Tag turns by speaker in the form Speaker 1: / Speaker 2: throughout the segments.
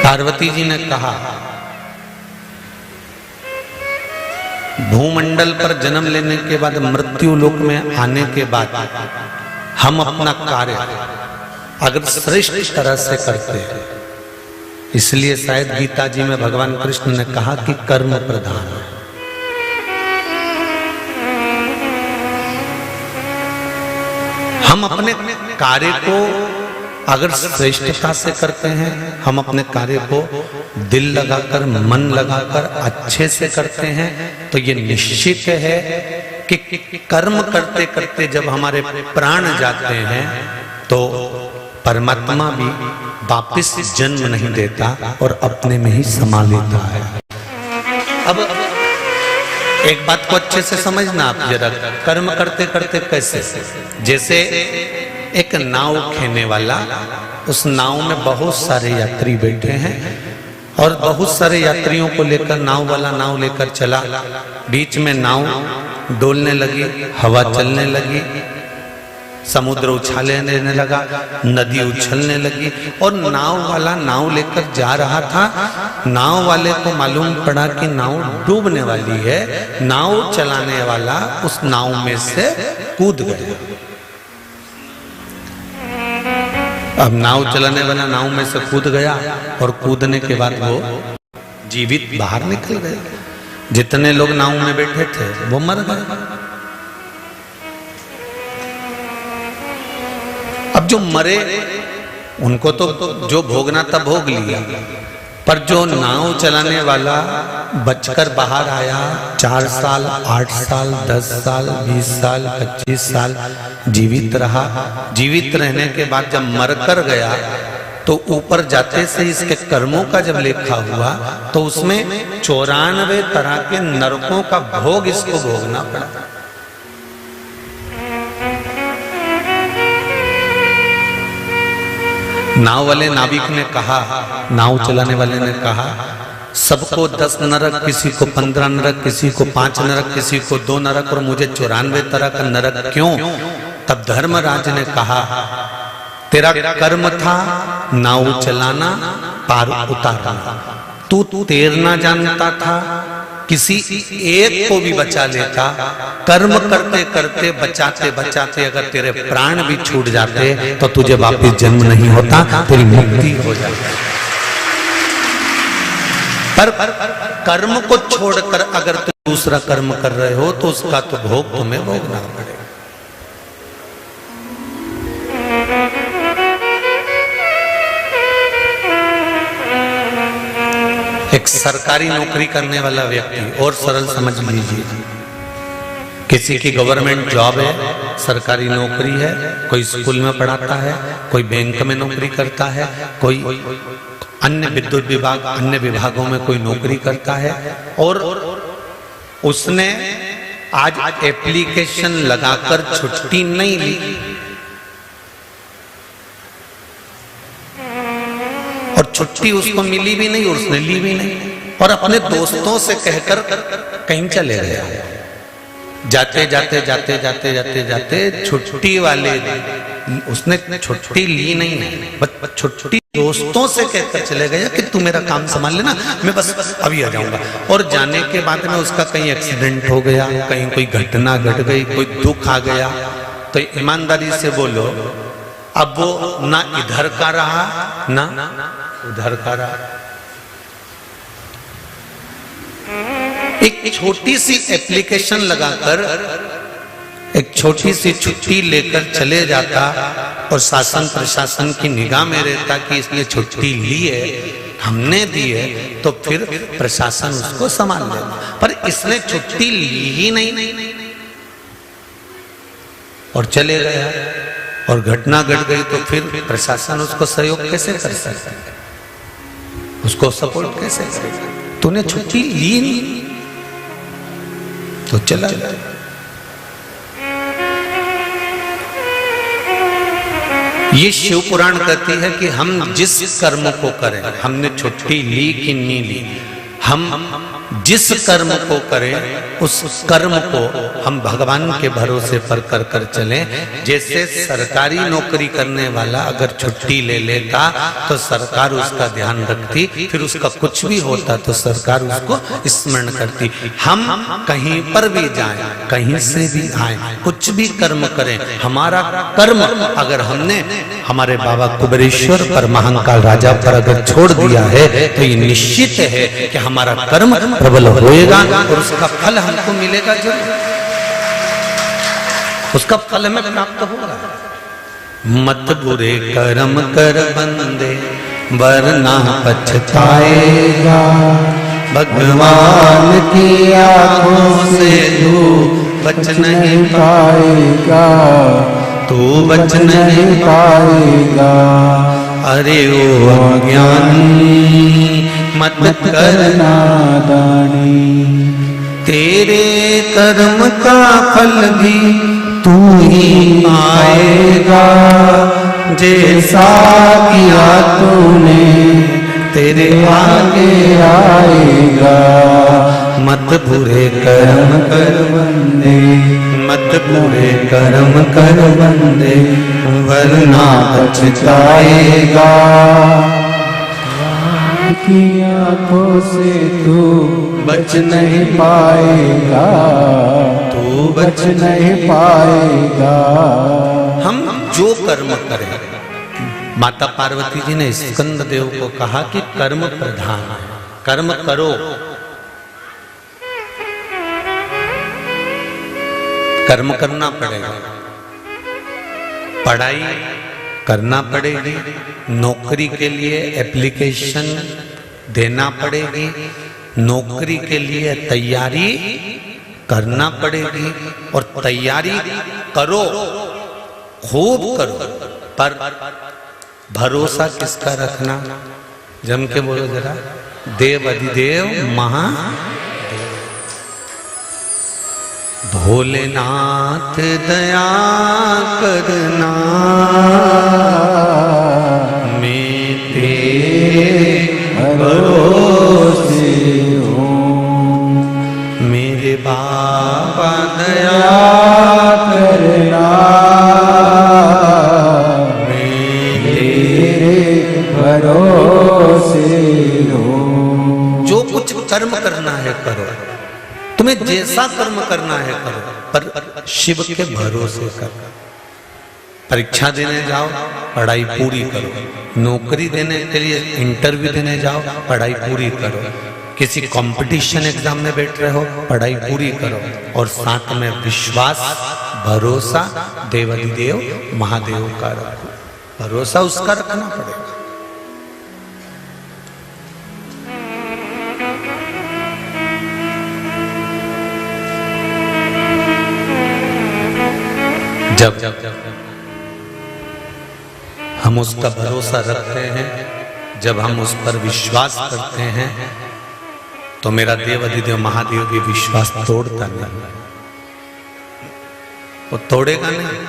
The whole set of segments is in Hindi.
Speaker 1: पार्वती जी ने कहा, भूमंडल पर जन्म लेने के बाद, मृत्यु लोक में आने के बाद हम अपना कार्य अगर श्रेष्ठ तरह से करते हैं, इसलिए शायद गीता जी में भगवान कृष्ण ने कहा कि कर्म प्रधान है। हम अपने कार्य को अगर श्रेष्ठता से करते हैं, हम अपने कार्य को दिल लगाकर, मन लगाकर अच्छे से करते हैं, तो ये निश्चित है कि कर्म करते करते जब हमारे प्राण जाते हैं तो परमात्मा भी वापस जन्म नहीं देता और अपने में ही समा लेता है। अब एक बात को अच्छे से समझना आप जरा, कर्म करते करते कैसे, जैसे एक नाव खेने वाला, उस नाव में बहुत सारे यात्री बैठे हैं और बहुत सारे यात्रियों को लेकर नाव वाला नाव लेकर चला, बीच में नाव डोलने लगी, हवा चलने लगी, समुद्र उछाले लेने लगा, नदी उछलने लगी और नाव वाला नाव लेकर जा रहा था। नाव वाले को मालूम पड़ा कि नाव डूबने वाली है, नाव चलाने वाला उस नाव में से कूद गया। अब नाव चलाने वाला नाव में से कूद गया और कूदने के बाद वो जीवित बाहर निकल गए। जितने लोग नाव में बैठे थे वो मर गए। अब जो मरे उनको तो जो भोगना था भोग लिया, पर जो नाव चलाने वाला बचकर बाहर आया, 4 साल, 8 साल, 10 साल, 20 साल, 25 साल जीवित रहा। जीवित रहने के बाद जब मरकर गया तो ऊपर जाते से इसके कर्मों का जब लेखा हुआ तो उसमें 94 तरह के नरकों का भोग इसको भोगना पड़ा। नाव वाले नाविक ने कहा, नाव चलाने वाले ने कहा, सबको 10 नरक, किसी को 15 नरक, किसी को 5 नरक, किसी को 2 नरक और मुझे 94 तरह का नरक क्यों? तब धर्मराज ने कहा, तेरा कर्म था नाव चलाना, पार उतारना, तू तैरना जानता था, किसी एक को भी बचा लेता। कर्म करते करते, बचाते बचाते अगर तेरे प्राण भी छूट जाते तो तुझे वापस जन्म नहीं होता, तेरी मुक्ति हो जाती। पर कर्म को छोड़कर अगर तुम दूसरा कर्म कर रहे हो तो उसका तो भोग तुम्हें भोगना पड़ेगा। एक सरकारी नौकरी करने वाला व्यक्ति, और सरल समझ लीजिए, किसी की गवर्नमेंट जॉब है, सरकारी नौकरी है, कोई स्कूल में पढ़ाता है, कोई बैंक में नौकरी करता है, कोई अन्य विद्युत विभाग, अन्य विभागों में कोई नौकरी करता है, और उसने आज एप्लीकेशन लगाकर छुट्टी नहीं ली और छुट्टी उसको मिली भी नहीं और उसने ली भी नहीं, और अपने दोस्तों से कहकर कहीं चले गया। जाते जाते जाते जाते जाते जाते छुट्टी वाले, उसने छुट्टी ली नहीं, बस छुट्टी दोस्तों से कहकर चले गया कि तू मेरा काम संभाल लेना, मैं बस अभी आ जाऊंगा। और जाने के बाद में उसका कहीं एक्सीडेंट हो गया, कहीं कोई घटना घट गई, कोई दुख आ गया, तो ईमानदारी से बोलो, अब वो ना इधर का रहा ना उधर का रहा। एक छोटी सी एप्लीकेशन लगाकर एक छोटी सी छुट्टी लेकर चले जाता और शासन प्रशासन की निगाह में रहता कि इसने छुट्टी ली है, हमने दी है, तो फिर प्रशासन उसको संभाल लेगा। पर इसने छुट्टी ली ही नहीं और चले गया और घटना घट गई, तो फिर प्रशासन उसको सहयोग कैसे कर सकता है, उसको सपोर्ट कैसे करेगा? तूने छुट्टी ली नहीं तो चला गया। ये शिव पुराण कहती है कि हम जिस कर्म को करें, हमने छुट्टी ली कि नहीं ली, हम जिस कर्म को करें उस कर्म को हम भगवान के भरोसे पर कर कर चलें। जैसे सरकारी नौकरी करने वाला अगर छुट्टी ले लेता तो सरकार उसका ध्यान रखती, फिर उसका कुछ भी होता तो सरकार उसको स्मरण करती। हम कहीं पर भी जाएं, कहीं से भी आए, कुछ भी कर्म करें, हमारा कर्म अगर हमने हमारे बाबा कुबेरेश्वर पर महाकाल राजा पर अगर छोड़ दिया है तो ये निश्चित है कि हमारा कर्म प्रबल होएगा और उसका फल हमको मिलेगा जरूर, उसका फल हमें प्राप्त होगा। मत बुरे कर्म कर बंदे वरना पछताएगा, भगवान की आंखों से तू बच नहीं पाएगा, तू बच नहीं पाएगा। अरे ओ अज्ञानी मत करना दानी, तेरे कर्म का फल भी तू ही पाएगा, जैसा किया तूने तेरे आगे आएगा। मत बुरे कर्म कर बंदे, मत बुरे कर्म कर बंदे वरना पछताएगा, की आंखों से तू बच नहीं पाएगा, तू बच नहीं पाएगा। हम जो कर्म करें, माता पार्वती जी ने स्कंद देव को कहा कि कर्म प्रधान है, कर्म करो, कर्म करना पड़ेगा, पढ़ाई करना पड़ेगी, नौकरी के लिए एप्लीकेशन देना पड़ेगी, नौकरी के लिए तैयारी करना पड़ेगी और तैयारी करो, खूब करो, पर भरोसा किसका रखना? जम के बोलो जरा, देव अधिदेव महादेव, भोलेनाथ दया करना, मैं तेरे भरोसे हूँ, मेरे बाबा दया करना, मैं तेरे भरोसे हूँ। जो कुछ कर्म करना है करो, तुम्हें जैसा कर्म करना है करो, पर शिव के भरोसे करो। परीक्षा देने जाओ, पढ़ाई पूरी करो, नौकरी देने के लिए इंटरव्यू देने जाओ, पढ़ाई पूरी करो, किसी कंपटीशन एग्जाम में बैठ रहे हो, पढ़ाई पूरी करो और साथ में विश्वास भरोसा देवाधिदेव महादेव का रखो, भरोसा उसका रखना पड़ेगा। जब हम उसका भरोसा रखते हैं, जब हम उस पर विश्वास करते हैं, तो मेरा देवाधिदेव महादेव भी विश्वास तोड़ता नहीं, वो तोड़ेगा नहीं।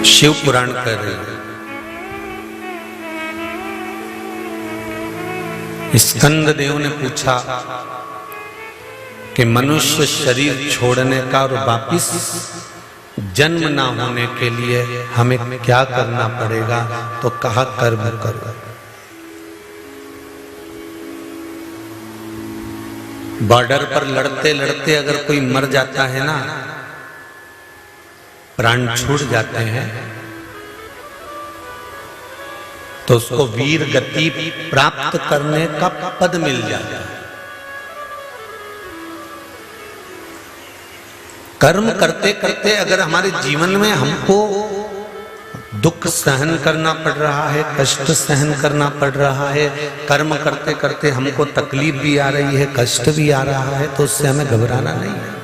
Speaker 1: शिव पुराण कर रहे हैं, स्कंद देव ने पूछा कि मनुष्य शरीर छोड़ने का और वापिस जन्म ना होने के लिए हमें क्या करना पड़ेगा? तो कहा कर्म करो। बॉर्डर पर लड़ते लड़ते अगर कोई मर जाता है ना, प्राण छूट जाते हैं, तो उसको वीर गति प्राप्त करने का पद मिल जाता है। कर्म करते करते अगर हमारे जीवन में हमको दुख सहन करना पड़ रहा है, कष्ट सहन करना पड़ रहा है, कर्म करते करते हमको तकलीफ भी आ रही है, कष्ट भी आ रहा है, तो उससे हमें घबराना नहीं है।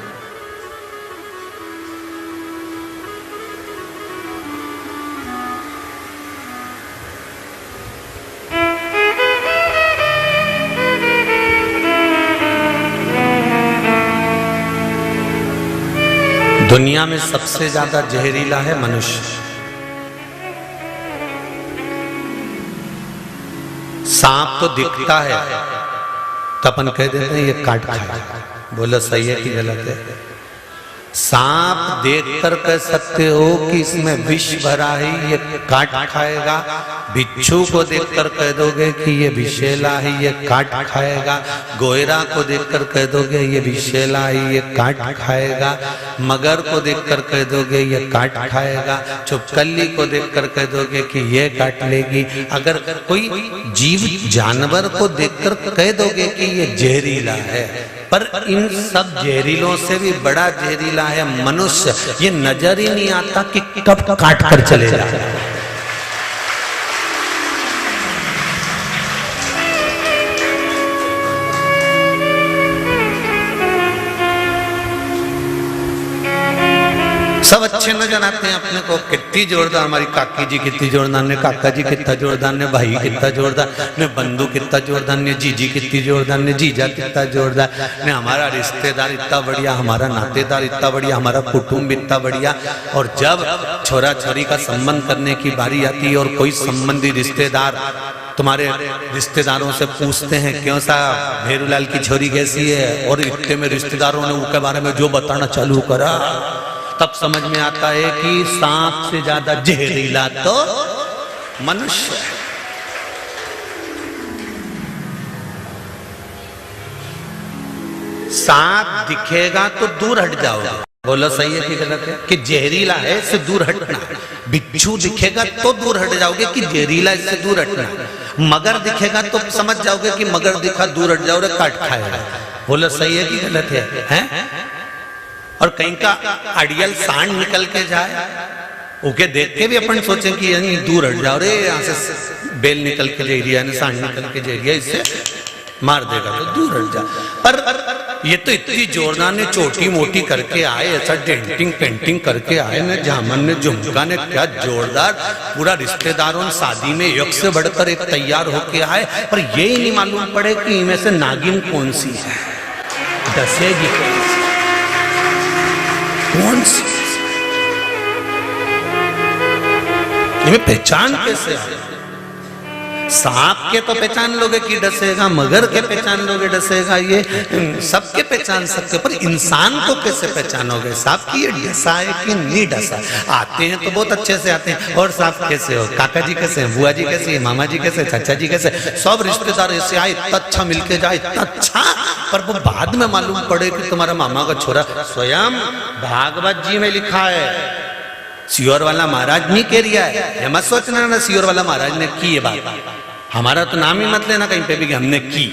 Speaker 1: दुनिया में सबसे ज्यादा जहरीला है मनुष्य। सांप तो दिखता है तो अपन कह देते हैं ये काट खाएगा। बोलो सही है कि गलत है? सांप देखकर कह सकते हो कि इसमें विष भरा है, ये काट खाएगा। बिच्छू को देखकर कह दोगे कि ये विषैला है, ये काट खाएगा। गोयरा को देखकर कह दोगे ये विषैला है, ये काट खाएगा। मगर को देखकर कह दोगे ये काट खाएगा। चुपकली को देखकर कह दोगे कि ये काट लेगी। अगर कोई जीव जानवर को देखकर कह दोगे कि ये जहरीला है, पर इन सब जहरीलों से भी बड़ा जहरीला है मनुष्य। ये नजर ही नहीं आता कि कब काट कर चले जाए। सब अच्छे नजर आते हैं अपने को, कितनी जोरदार हमारी काकी जी कितनी जोरदार ने, काका जी कितना जोरदार ने, भाई कितना जोरदार ने, बंधु कितना जोरदार ने, जीजी कितनी जोरदार ने, जीजा कितना जोरदार ने, हमारा रिश्तेदार इतना बढ़िया, हमारा नातेदार इतना बढ़िया, हमारा कुटुंब इतना बढ़िया। और जब छोरा छोरी का संबंध करने की बारी आती है और कोई संबंधी रिश्तेदार तुम्हारे रिश्तेदारों से पूछते हैं क्यों साहब भेरूलाल की छोरी कैसी है, और इतने में रिश्तेदारों ने उसके बारे में जो बताना चालू करा, तब समझ में आता है कि सांप से ज्यादा जहरीला तो मनुष्य है। सांप दिखेगा तो दूर हट जाओगे। बोलो सही है कि गलत है? कि जहरीला है इससे दूर हटना। बिच्छू दिखेगा तो दूर हट जाओगे कि जहरीला इससे दूर हटना। मगर दिखेगा तो समझ जाओगे कि मगर दिखा दूर हट जाओगे, काट खाएगा। बोलो सही है कि गलत है? हैं? और कहीं का अड़ियल सांड निकल के जाए, ओके देख के भी अपन सोचें कि यानी दूर हट जाओ रे, यहाँ से बेल निकल के जा रही है, सांड निकल के जा रही है, इससे मार देगा तो दूर हट जा। पर ये तो इतनी जोरदार ने छोटी मोटी करके आए, ऐसा डेंटिंग पेंटिंग करके आए ने, जामन ने झुमका ने, क्या जोरदार पूरा रिश्तेदारों शादी में एक से बढ़कर एक तैयार होके आए। पर ये ही नहीं मालूम पड़े कि इनमें से नागिन कौन सी है, दसेगी कौन सी, इन्हें पहचान कैसे? सांप के तो पहचान लोगे कि डसेगा, मगर के पहचान लोगे डसेगा, ये सबके पहचान सकते, पर इंसान को कैसे पहचानोगे? सांप की ये डसा है कि नहीं डसा? आते हैं तो बहुत अच्छे से आते हैं। और सांप कैसे हो? काका जी कैसे हैं, बुआ जी कैसे हैं, मामा जी कैसे, चाचा जी कैसे, सब रिश्तेदार ऐसे आए, इतना अच्छा मिलके जाए, इतना अच्छा। पर वो बाद में मालूम पड़े कि तुम्हारा मामा का छोरा, स्वयं भागवत जी में लिखा है, सियोर वाला महाराज नहीं कह रिया है, ये मत सोचना ना सियोर वाला महाराज ने की ये बात, हमारा तो नाम ही मत लेना कहीं पे भी कि हमने की।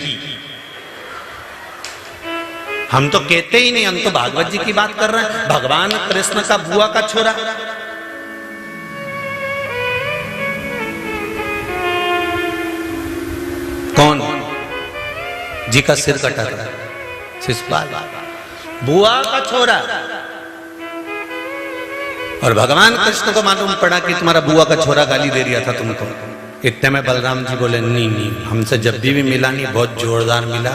Speaker 1: हम तो कहते ही नहीं, हम तो भागवत जी की बात कर रहे हैं। भगवान कृष्ण का बुआ का छोरा, कौन जी का सिर कटा था, शिशुपाल, बुआ का छोरा। और भगवान कृष्ण को मालूम पड़ा कि तुम्हारा बुआ का छोरा गाली दे रहा था तुमको। इतने में बलराम जी बोले नहीं, हमसे जब भी मिला नहीं, बहुत जोरदार मिला,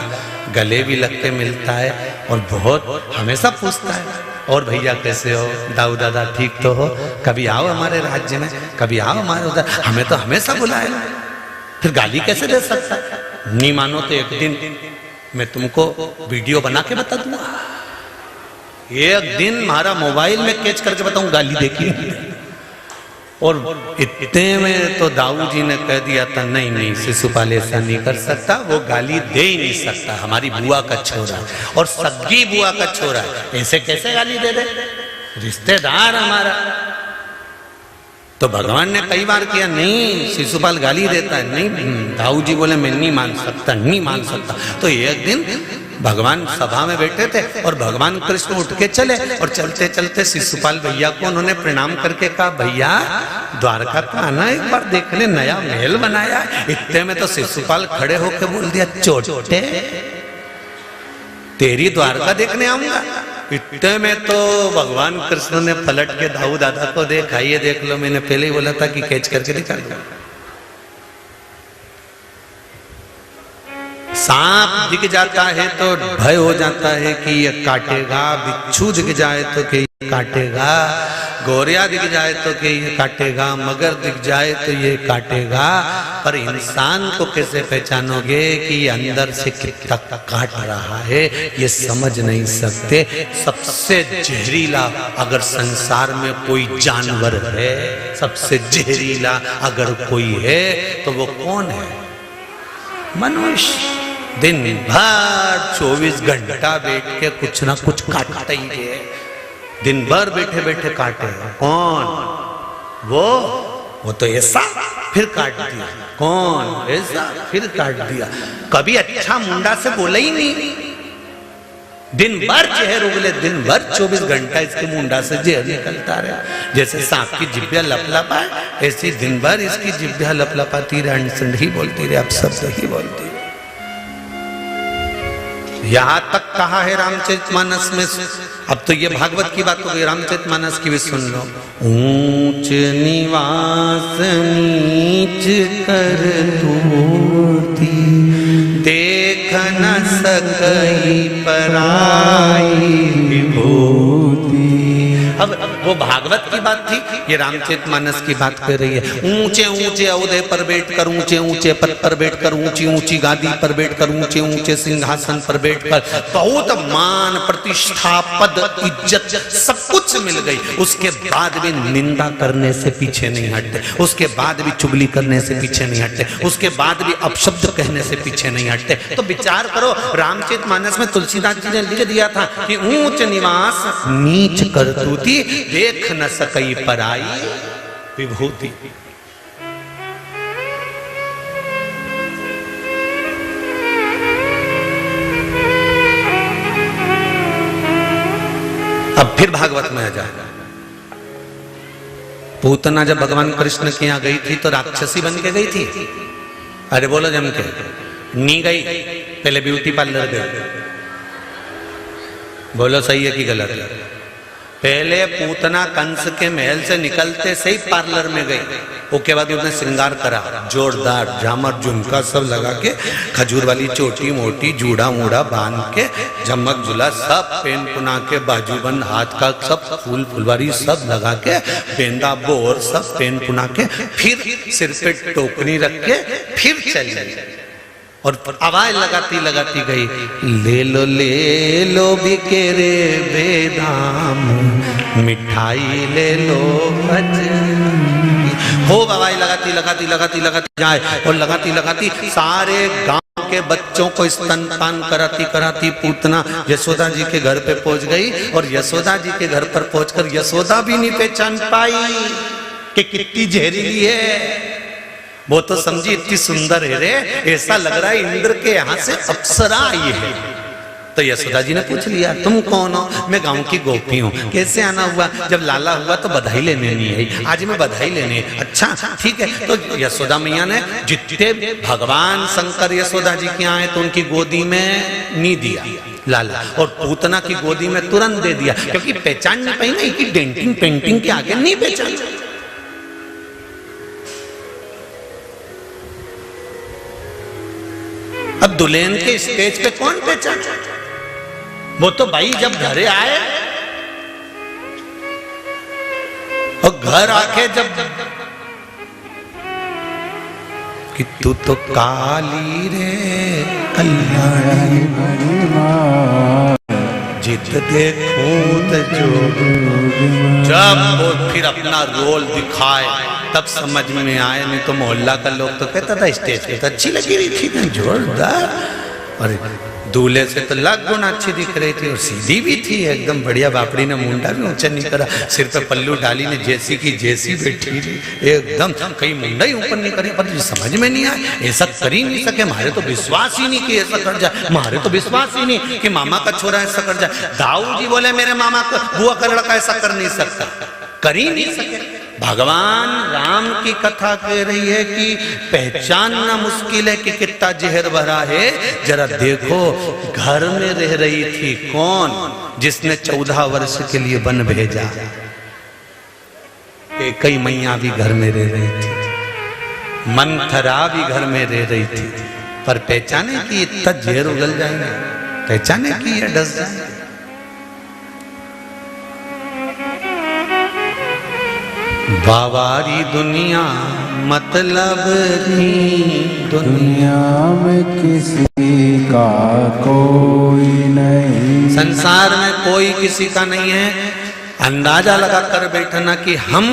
Speaker 1: गले भी लग के मिलता है और बहुत हमेशा पूछता है, और भैया कैसे हो, दाऊ दादा ठीक तो हो, कभी आओ हमारे राज्य में, कभी आओ हमारे उधर, हमें तो हमेशा बुलाएगा, फिर गाली कैसे दे सकता? नहीं मानो तो एक दिन मैं तुमको वीडियो बना के बता दूंगा, एक दिन हमारा मोबाइल में कैच करके बताऊं, गाली देखिए। और इतने में तो दाऊ जी ने कह दिया था नहीं शिशुपाल ऐसा नहीं कर सकता, वो गाली दे ही नहीं सकता, हमारी बुआ का छोरा और सगी बुआ का छोरा, ऐसे कैसे गाली दे दे, रिश्तेदार हमारा। तो भगवान ने कई बार किया, नहीं शिशुपाल गाली देता है, नहीं, दाऊ जी बोले मैं नहीं मान सकता, नहीं मान सकता। तो एक दिन भगवान सभा में बैठे थे और भगवान कृष्ण उठ के चले, और चलते चलते शिशुपाल भैया को उन्होंने प्रणाम करके कहा, भैया द्वारका तो आना एक बार देखने, नया महल बनाया। इतने में तो शिशुपाल खड़े होकर बोल दिया, चोटे तेरी द्वारका देखने आऊंगा। इतने में तो भगवान कृष्ण ने पलट के दाऊ दादा को देखा, ये देख लो, मैंने पहले ही बोला था कि कैच करके दिखा दो। सांप दिख जाता है तो भय हो जाता है कि ये काटेगा, बिच्छू दिख जाए तो कि ये काटेगा, गोरिया दिख जाए तो कि ये काटेगा, मगर दिख जाए तो ये काटेगा। पर इंसान को कैसे पहचानोगे कि ये अंदर से कितना काट रहा है, ये समझ नहीं सकते। सबसे जहरीला अगर संसार में कोई जानवर है, सबसे जहरीला अगर कोई है तो वो कौन है? मनुष्य। दिन भर 24 घंटा बैठ के कुछ ना कुछ काटता ही है, दिन भर बैठे बैठे काटे। कौन? वो तो ऐसा, फिर काट दिया। कौन? ऐसा, फिर काट दिया। कभी अच्छा मुंडा से बोला ही नहीं। दिन भर जहर उगले, दिन भर 24 घंटा इसके मुंडा से जहर निकलता रहे। जैसे सांप की जिब्बिया लपलपाए, ऐसी दिन भर इसकी जिब्बिया लपलपाती रहे, अंड ही बोलती रहे, अब सब सही बोलती रहे। यहां तक कहा है रामचरितमानस में। अब तो ये भागवत की बात हो गई, रामचरितमानस की भी सुन लो। ऊंच निवास नीच कर तूती, देख न सकई पराई विभूति। अब वो भागवत की बात थी, ये रामचरितमानस की बात कर रही है। ऊंचे ऊंचे औहदे पर बैठकर, ऊंचे ऊंचे पद पर बैठकर, ऊंची ऊंची गादी पर बैठकर, ऊंचे ऊंचे सिंहासन पर बैठकर बहुत मान प्रतिष्ठा पद इज्जत सब कुछ मिल गई। उसके बाद भी निंदा करने से पीछे नहीं हटते, उसके बाद भी चुगली करने से पीछे नहीं हटते, उसके बाद भी अपशब्द कहने से पीछे नहीं हटते। तो विचार करो, रामचरितमानस में तुलसीदास जी ने लिख दिया था कि ऊंच निवास नीच करतूती, देख न सकई पराई विभूति। अब फिर भागवत में आ जाए। पूतना जब भगवान कृष्ण के यहां गई थी तो राक्षसी बन के गई थी। अरे बोलो जम के, नहीं गई, पहले ब्यूटी पार्लर गई। बोलो सही है कि गलत है? पहले पूतना कंस के महल से निकलते से ही पार्लर में गई। उसके बाद उसने श्रृंगार करा, जोरदार झामर झुमका सब लगा के, खजूर वाली चोटी मोटी जूड़ा मूड़ा बांध के, झमक झुला सब पेन पुना के, बाजूबंद हाथ का सब फूल फुलवारी सब लगा के, बेंदा बोर सब पेन पुना के, फिर सिर पे टोकनी रख के फिर चली गई। और आवाज लगाती लगाती गई, ले लो बिके रे बेदाम, मिठाई ले लो हो। आवाज लगाती लगाती लगाती लगाती जाए और लगाती लगाती सारे गांव के बच्चों को स्तनपान कराती कराती पूतना यशोदा जी के घर पे पहुंच गई। और यशोदा जी के घर पर पहुंचकर यशोदा भी नहीं पहचान पाई कि कितनी जहरीली है। वो तो समझी इतनी सुंदर है रे, ऐसा लग रहा है इंद्र के यहाँ से अप्सरा आई है। तो यशोदा जी ने पूछ लिया, तुम कौन हो? मैं गांव की गोपी हूँ। कैसे आना हुआ? जब लाला हुआ तो बधाई लेने नहीं आई, आज मैं बधाई लेने। अच्छा ठीक है। तो यशोदा मैया ने जितने भगवान शंकर यशोदा जी के आए तो उनकी गोदी में नहीं दिया लाला, और पूतना की गोदी में तुरंत दे दिया, क्योंकि पहचान नहीं पाई ना कि डेंटिंग पेंटिंग के आगे नहीं पहचान। अब दुल्हन के स्टेज पे कौन पहचाना? वो तो भाई जब घरे आए और घर आके जब कि तू तो काली रे कल्याणी, जित देखूं जो, जब वो फिर अपना रोल दिखाए तब समझ में आए। नहीं तो मोहल्ला का लोग तो कहता था स्टेज पे तो अच्छी लगी रही थी ना, जोरदार, और दूल्हे से तो लाख गुना अच्छी दिख रही थी, और सीधी भी थी एकदम बढ़िया। बापड़ी ने मुंडा भी ऊंचा नहीं करा, सिर पे पल्लू डाली ने जैसी की जैसी बैठी एकदम, कहीं मुंडा ही ऊपर नहीं करे। पर समझ में नहीं आया, ऐसा कर ही नहीं सके। हमारे तो विश्वास ही नहीं कि ऐसा कर जाए, हमारे तो विश्वास ही नहीं कि मामा का छोरा ऐसा कर जाए। दाऊ जी बोले मेरे मामा का बुआ का लड़का ऐसा कर नहीं सकता, कर ही नहीं सके। भगवान राम की कथा कह रही है कि पहचानना मुश्किल है कि कितना जहर भरा है। जरा देखो, घर में रह रही थी कौन? जिसने 14 वर्ष के लिए वन भेजा। कई मैया भी घर में रह रही थी, मंथरा भी घर में रह रही थी, पर पहचाने कि इतना जहर उगल जाएंगे, पहचाने कि ये डस जाएंगे। बावारी दुनिया मतलब
Speaker 2: दुनिया में किसी का कोई नहीं,
Speaker 1: संसार में कोई किसी का नहीं है। अंदाजा लगा कर बैठना कि हम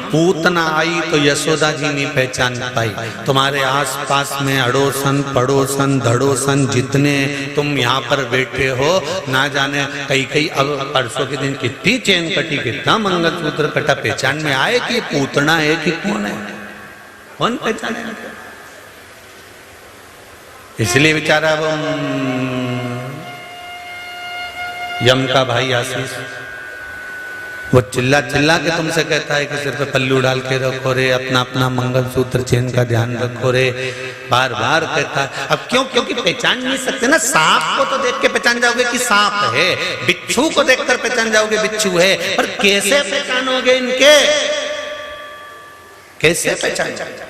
Speaker 1: पूतना आई तो यशोदा जी नहीं पहचान पाई। तुम्हारे आसपास में अड़ोसन पड़ोसन धड़ोसन जितने तुम यहाँ पर बैठे हो, ना जाने कई अब परसों के दिन कितनी चेन कटी, कितना मंगलसूत्र कटा, पहचान में आए कि पूतना है कि कौन है, कौन पहचाने। इसलिए बेचारा वो यम का भाई आशीष वो चिल्ला चिल्ला के तुमसे कहता है कि सिर पे पल्लू डाल के रखो रे, अपना अपना मंगलसूत्र चेन का ध्यान रखो रे, बार बार कहता है। अब क्यों? क्योंकि पहचान नहीं सकते ना। सांप को तो देख के पहचान जाओगे कि सांप है, बिच्छू को देखकर पहचान जाओगे बिच्छू है, पर कैसे पहचानोगे इनके, कैसे पहचान जाओगे?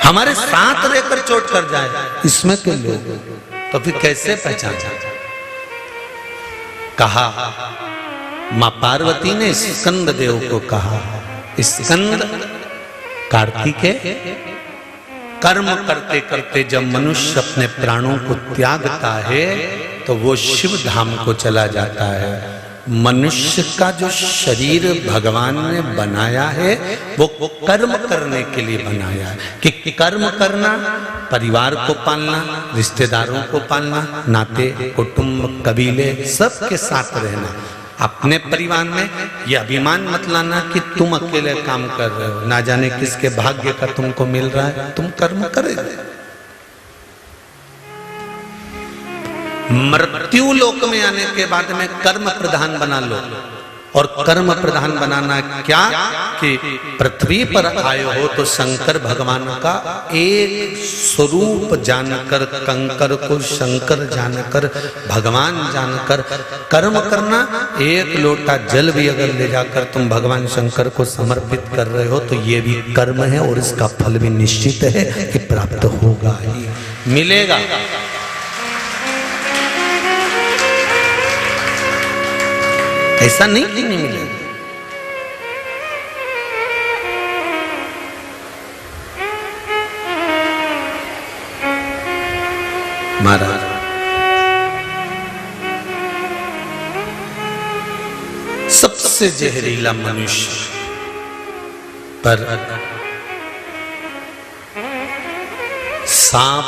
Speaker 1: हमारे साथ रहकर चोट कर जाए इसमें के लोग, तो फिर कैसे पहचान? कहा मां पार्वती ने स्कंद देव को कहा, स्कंद कार्तिकेय कर्म करते करते जब मनुष्य अपने प्राणों को त्यागता है तो वो शिव धाम को चला जाता है। मनुष्य का जो शरीर भगवान ने बनाया है वो कर्म करने के लिए बनाया है, कि कर्म करना, परिवार को पालना, रिश्तेदारों को पालना, नाते कुटुंब कबीले सबके साथ रहना। अपने परिवार में ये अभिमान मत लाना कि तुम अकेले काम कर रहे हो, ना जाने किसके भाग्य का तुमको मिल रहा है, तुम कर्म करेंगे। मृत्यु लोक में आने के बाद में कर्म प्रधान बना लो, और कर्म प्रधान बनाना क्या कि पृथ्वी पर आए हो तो शंकर भगवान का एक स्वरूप जानकर, कंकर को शंकर जानकर, भगवान जानकर कर्म करना। एक लोटा जल भी अगर ले जाकर तुम भगवान शंकर को समर्पित कर रहे हो तो ये भी कर्म है, और इसका फल भी निश्चित है कि प्राप्त होगा ही, मिलेगा। ऐसा नहीं कि नहीं मिलेगा। महाराज सबसे जहरीला मनुष्य पर सांप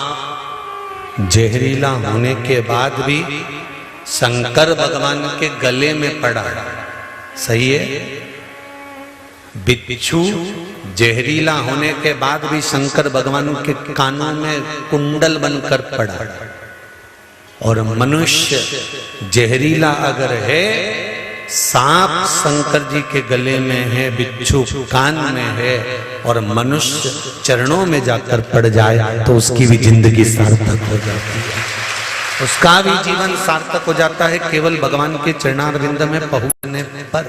Speaker 1: जहरीला होने के बाद भी शंकर भगवान के गले में पड़ा, सही है। बिच्छू जहरीला होने के बाद भी शंकर भगवान के कानों में कुंडल बनकर पड़ा, और मनुष्य जहरीला अगर है, सांप शंकर जी के गले में है, बिच्छू कान में है, और मनुष्य चरणों में जाकर पड़ जाए तो उसकी भी जिंदगी सार्थक हो जाती है, उसका भी जीवन सार्थक हो जाता है। केवल भगवान के चरणारविंद में पहुंचने पर,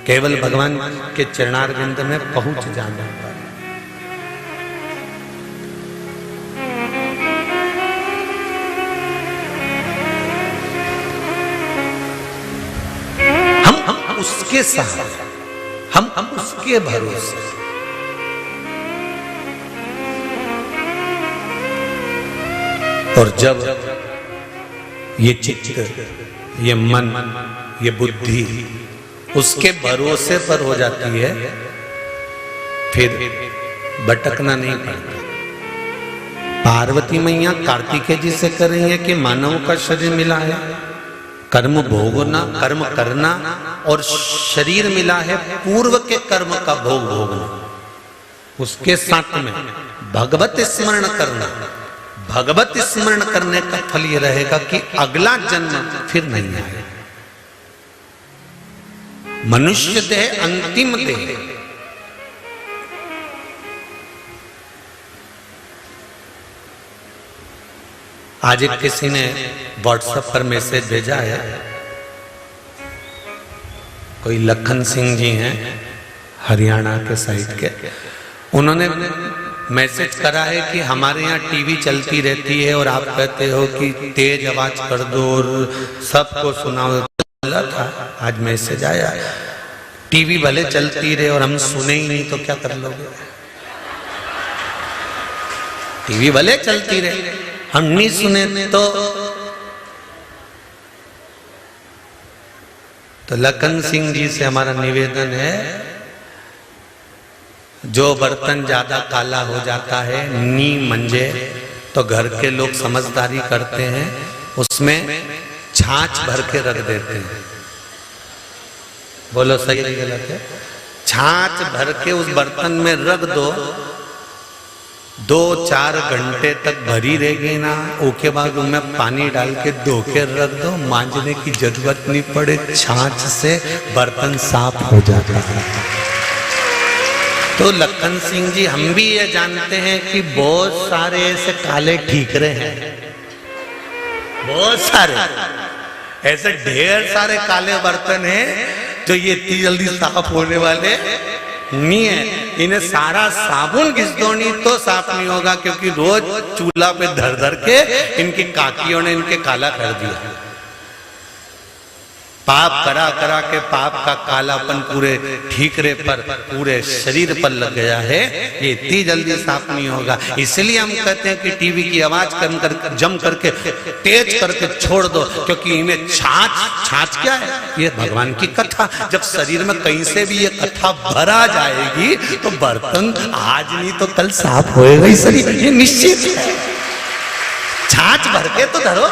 Speaker 1: केवल भगवान के चरणारविंद में पहुंच जाने पर। हम उसके साथ, हम उसके भरोसे। और जब ये चित्त, ये मन, ये बुद्धि उसके भरोसे पर हो जाती है, फिर भटकना नहीं पड़ता। पार्वती मैया कार्तिकेय जी से कह रही है कि मानव का शरीर मिला है, कर्म भोगना, कर्म करना, और शरीर मिला है पूर्व के कर्म का भोग भोगना। उसके साथ में भगवत स्मरण करना। भगवत स्मरण करने का फल यह रहेगा कि अगला जन्म फिर नहीं आए। मनुष्य देह अंतिम देह। आज एक किसी ने व्हाट्सएप पर मैसेज भेजा है, कोई लखन सिंह जी हैं, हरियाणा के साइड के, उन्होंने मैसेज करा है कि हमारे यहाँ टीवी चलती रहती है और आप कहते हो कि तेज आवाज कर दो और सबको सुनाओ। था आज मैसेज आया, टीवी भले चलती रहे और हम सुने ही नहीं तो क्या कर लोगे? टीवी भले चलती रहे हम नहीं सुने तो लखन सिंह जी से हमारा निवेदन है, जो बर्तन ज्यादा काला हो जाता है नी मंजे तो घर के लोग समझदारी करते हैं, उसमें छाछ भर के रख देते हैं। बोलो सही है गलत है? छाछ भर के उस बर्तन में रख दो, 2-4 घंटे तक भरी रहेगी ना, उसके बाद उनमें पानी डाल के धो के रख दो, मांजने की जरूरत नहीं पड़े, छाछ से बर्तन साफ हो जाता है। तो लखन सिंह जी हम भी ये जानते हैं कि बहुत सारे ऐसे काले ठीकरे हैं, बहुत सारे ऐसे ढेर सारे काले बर्तन हैं जो ये इतनी जल्दी साफ होने वाले नहीं है। इन्हें सारा साबुन घिस दो नहीं तो साफ नहीं होगा, क्योंकि रोज चूल्हा पे धर धर के इनकी काकियों ने इनके काला कर दिया। पाप करा करा के पाप का कालापन पूरे ठीकरे पर, पूरे शरीर पर लग गया है, ये इतनी जल्दी साफ नहीं होगा। इसलिए हम कहते हैं कि टीवी की आवाज कम कर जम करके तेज करके छोड़ दो, क्योंकि इन्हें छाछ क्या है? ये भगवान की कथा। जब शरीर में कहीं से भी ये कथा भरा जाएगी तो बर्तन आज नहीं तो कल साफ होएगा ही शरीर, ये निश्चित है। छाछ भर के तो धरो,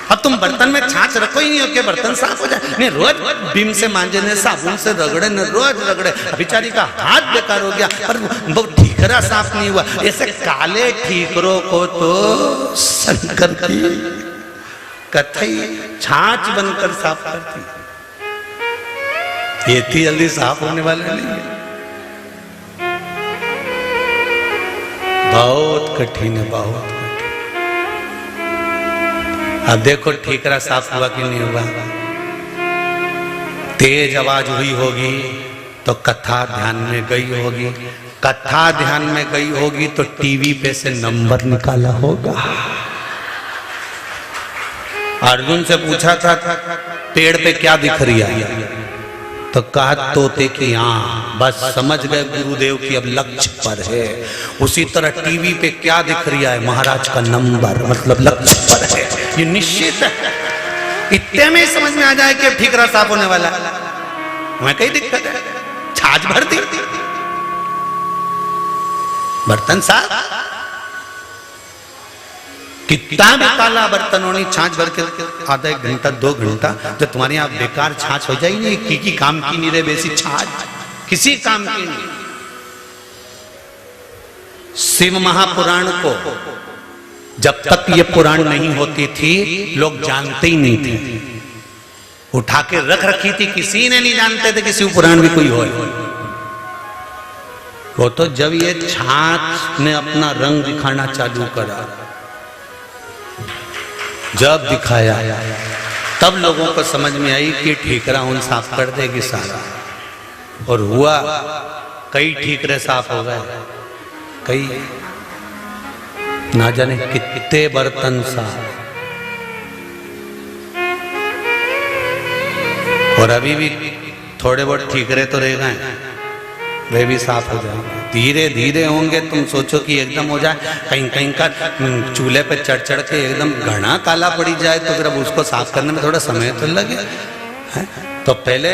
Speaker 1: अब तुम बर्तन में छाछ रखो ही नहीं हो कि बर्तन साफ हो जाए। नहीं, रोज बिम से मांजे ने, साबुन से रगड़े ने, रोज रगड़े, बेचारी का हाथ बेकार हो गया, पर वो ठीकरा साफ नहीं हुआ। ऐसे काले ठीकरों को तो शंकर की कथई छाछ बनकर साफ करती, ये इतनी जल्दी साफ होने वाले नहीं है, बहुत कठिन है, बहुत। अब देखो ठीकरा साफ हुआ कि नहीं हुआ? तेज आवाज हुई होगी तो कथा ध्यान में गई होगी, कथा ध्यान में गई होगी तो टीवी पे से नंबर निकाला होगा। अर्जुन से पूछा था पेड़ पे क्या दिख रही है, तो कहा तोते की आंख, बस समझ गए गुरुदेव की अब लक्ष्य पर है। उसी तरह टीवी पे क्या दिख रहा है? महाराज का नंबर, मतलब लक्ष्य पर है, ये निश्चित है। इतने में समझ में आ जाए कि ठीकरा साफ होने वाला है, हमें कई दिक्कत है, छाछ भर दी, बर्तन साफ, कितना भी काला बर्तन होनी, छाछ भर के आधा 1 घंटा 2 घंटा, जब तुम्हारे यहाँ बेकार छाछ हो जाएगी, की काम की नहीं रहे, वैसी छाछ किसी काम की नहीं। शिव महापुराण को जब तक ये पुराण नहीं होती थी लोग जानते ही नहीं थे, उठा के रख रखी थी, किसी ने नहीं जानते थे कि शिव पुराण भी कोई हो। वो तो जब ये छाछ ने अपना रंग दिखाना चालू करा, जब दिखाया तब लोगों को समझ में आई कि ठीकरा उन साफ कर देगी सारा। और हुआ, कई ठीकरे साफ हो गए, कई ना जाने कितने बर्तन साफ, और अभी भी थोड़े बहुत ठीकरे तो रह गए, वे भी साफ हो जाएंगे, धीरे धीरे होंगे। तुम सोचो कि एकदम हो जाए, कहीं कहीं का चूल्हे पे चढ़ चढ़ के एकदम घना काला पड़ी जाए तो फिर अब उसको साफ करने में थोड़ा समय तो लगे है? तो पहले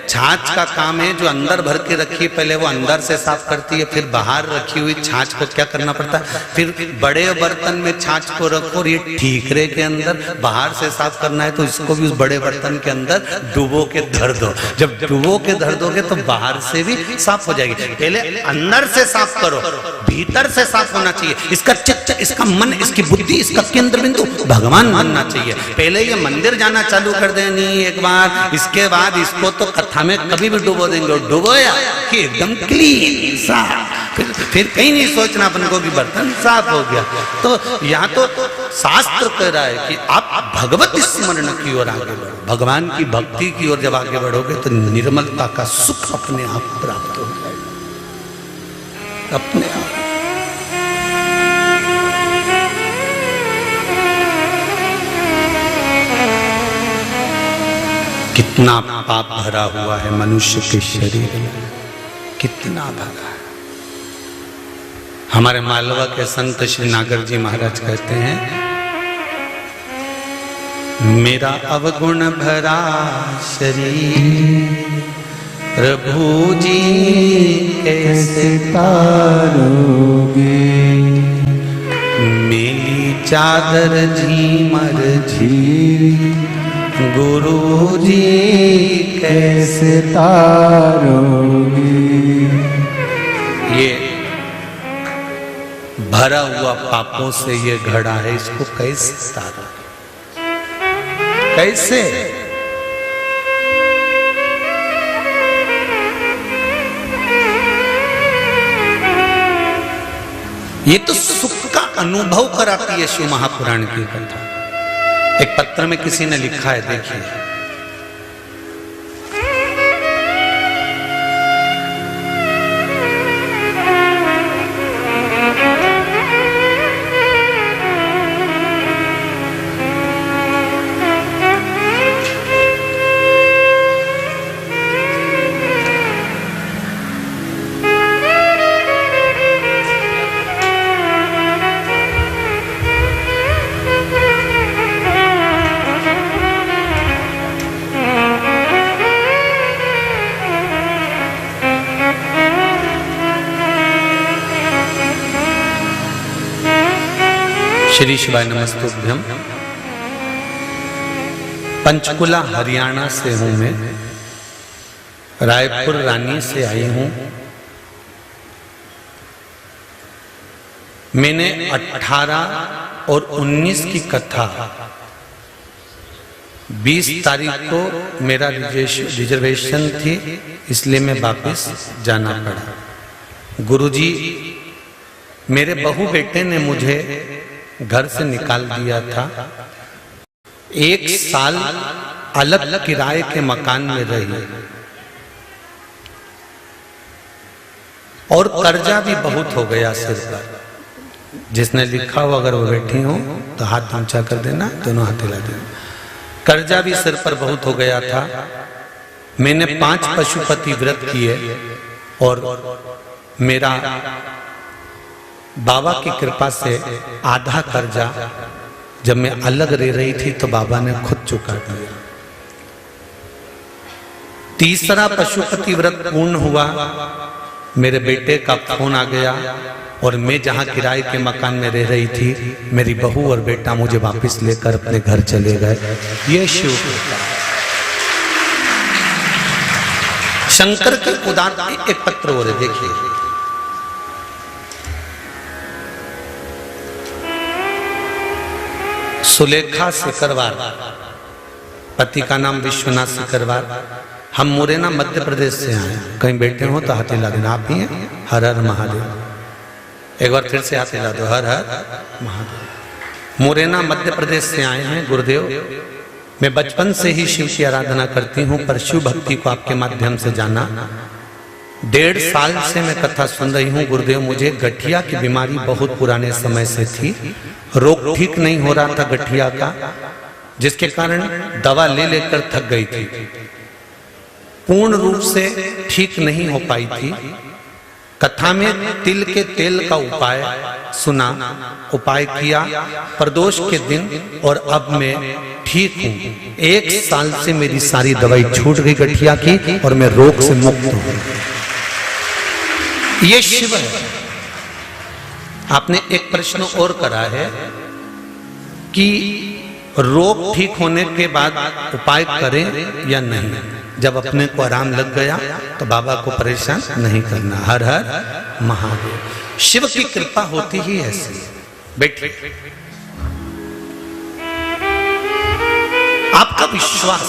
Speaker 1: छाछ का काम है, जो अंदर भर के रखी है पहले वो अंदर से साफ करती है, फिर बाहर रखी हुई छाछ को क्या करना पड़ता है, फिर बड़े बर्तन में छाछ को रखो और ये ठीकरे के अंदर बाहर से साफ करना है तो इसको भी उस बड़े बर्तन के अंदर डुबो के धर दो। जब डुबो के धर दोगे तो बाहर से भी साफ हो जाएगी। पहले अंदर से साफ करो, भीतर से साफ होना चाहिए। इसका चित्त, इसका मन, इसकी बुद्धि, इसका केंद्र बिंदु भगवान बनना चाहिए। पहले ये मंदिर जाना चालू कर देनी एक बार, इसके बाद इसको तो कथा में कभी भी डुबो देंगे, और डुबोया कि एकदम क्लीन साफ, फिर कहीं नहीं सोचना अपन को कि बर्तन साफ हो गया। तो यहाँ तो शास्त्र कह रहा है कि आप भगवत स्मरण की ओर आगे बढ़ो, भगवान की भक्ति की ओर जब आगे बढ़ोगे तो निर्मलता का सुख अपने आप प्राप्त हो जाएगा, अपने आप। कितना पाप भरा हुआ है मनुष्य के शरीर में, कितना भरा है। हमारे मालवा के संत श्री नागर जी महाराज कहते हैं, मेरा अवगुण भरा शरीर प्रभु जी कैसे तारोगे, मेरी चादर झीमर झी गुरु जी कैसे तारोगे। ये भरा हुआ पापों से ये घड़ा है, इसको कैसे तारोगे, कैसे? ये तो सुख का अनुभव कराती है शिव महापुराण की कथा। एक पत्र में किसी ने लिखा है, देखिए, श्री शिवाय नमस्तुभ्यम। पंचकुला हरियाणा से हूं मैं, रायपुर रानी से आई हूं। मैंने 18 और 19 की कथा 20 तारीख को मेरा रिजर्वेशन थी, इसलिए मैं वापस जाना पड़ा। गुरुजी, मेरे बहू बेटे ने मुझे घर से निकाल दिया था। 1 साल अलग किराए के मकान में रही और कर्जा भी बहुत हो गया सिर पर। जिसने लिखा हो अगर वो बैठी हो तो हाथ ऊंचा कर देना, दोनों हाथ हिला देना। कर्जा भी सिर पर बहुत हो गया था। मैंने 5 पशुपति व्रत किए और मेरा बाबा की कृपा से आधा कर्जा जब मैं अलग रह रही थी तो बाबा ने खुद चुका दिया। तीसरा पशुपति व्रत पूर्ण हुआ, मेरे बेटे का फोन आ गया और मैं जहां किराए के मकान में रह रही थी, मेरी बहू और बेटा मुझे वापस लेकर अपने घर चले गए। ये शिव शंकर के उदार। एक पत्र हो रहे, देखिए, सुलेखा सिकरवार, पति का नाम विश्वनाथ सिकरवार। हम मुरैना मध्य प्रदेश से आए। कहीं बैठे हो तो हाथ हिला देना। आप ही हैं? हर हर महादेव। एक बार फिर से हाथ हिला दो, हर हर महादेव। मुरैना मध्य प्रदेश से आए हैं गुरुदेव। मैं बचपन से ही शिव की आराधना करती हूँ, पर शिव भक्ति को आपके माध्यम से जाना। 1.5 साल से मैं कथा सुन रही हूँ गुरुदेव। मुझे गठिया की बीमारी बहुत पुराने समय से थी, रोग ठीक नहीं हो रहा था गठिया का, जिसके कारण दवा ले लेकर थक गई थी, पूर्ण रूप से ठीक नहीं हो पाई थी। कथा में तिल के तेल का उपाय सुना, उपाय किया प्रदोष के दिन, और अब मैं ठीक हूँ। 1 साल से मेरी सारी दवाई छूट गई गठिया की और मैं रोग से मुक्त हूँ। ये शिव है। आपने एक प्रश्न और करा है कि रोग ठीक होने के बाद उपाय करें या नहीं। जब अपने को आराम लग गया तो बाबा को परेशान नहीं करना। हर हर महादेव। शिव की कृपा होती ही ऐसी। बैठिए, आपका विश्वास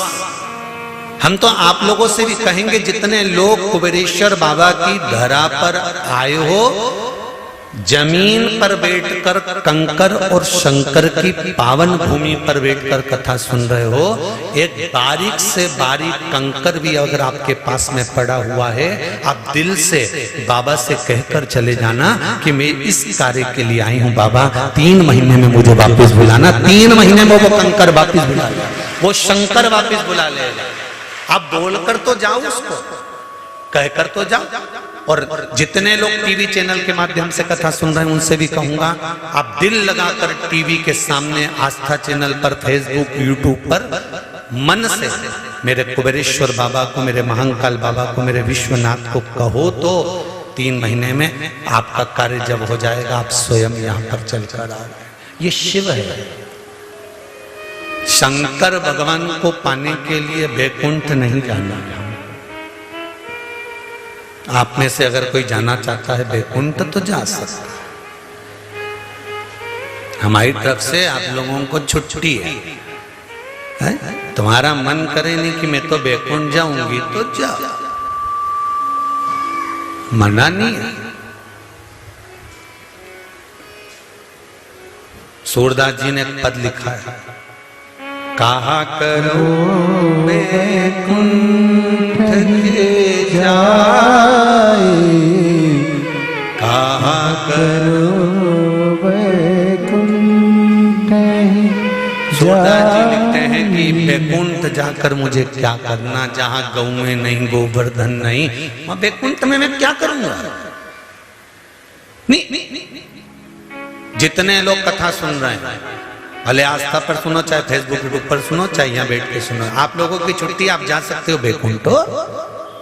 Speaker 1: हम तो आप लोगों से भी कहेंगे, जितने लोग कुबेरेश्वर बाबा की धरा पर आए हो, जमीन पर बैठकर कंकर और शंकर की पावन भूमि पर बैठकर कथा सुन रहे हो, एक बारीक से बारीक कंकर भी अगर आपके पास में पड़ा हुआ है, आप दिल से बाबा से कहकर चले जाना कि मैं इस कार्य के लिए आई हूं बाबा, 3 महीने में मुझे वापस बुलाना। 3 महीने में वो कंकर वापस बुला लेगा, वो शंकर वापस बुला लेगा। आप बोलकर तो जाओ, उसको कहकर तो जाओ। और जितने लोग टीवी चैनल के माध्यम से कथा सुन रहे हैं, उनसे भी कहूंगा, आप दिल लगाकर टीवी के सामने आस्था चैनल पर, फेसबुक, यूट्यूब पर मन से मेरे कुबेरेश्वर बाबा को, मेरे महाकाल बाबा को, मेरे विश्वनाथ को कहो तो 3 महीने में आपका कार्य जब हो जाएगा, आप स्वयं यहां पर चलकर आओ। ये शिव है। शंकर भगवान को पाने के लिए वैकुंठ नहीं जाना है। आप में से अगर कोई जाना चाहता है वैकुंठ तो जा सकता है। हमारी तरफ से आप लोगों को छुट्टी है? तुम्हारा मन करे नहीं कि मैं तो वैकुंठ जाऊंगी तो जाओ, मना नहीं है। सूरदास जी ने एक पद लिखा है, कहा करो वैकुंठ के जाए, कहा करो
Speaker 2: वैकुंठ
Speaker 1: सूरदास जी लिखते हैं कि वैकुंठ जाकर मुझे क्या करना, जहां गौएं नहीं, गोवर्धन नहीं, वहां वैकुंठ में मैं क्या करूंगा? नहीं, जितने लोग कथा सुन रहे हैं, भले आस्था पर सुनो, चाहे फेसबुक यूट्यूब पर सुनो, चाहे यहाँ बैठ के सुनो, आप लोगों की छुट्टी, आप जा सकते हो वैकुंठ,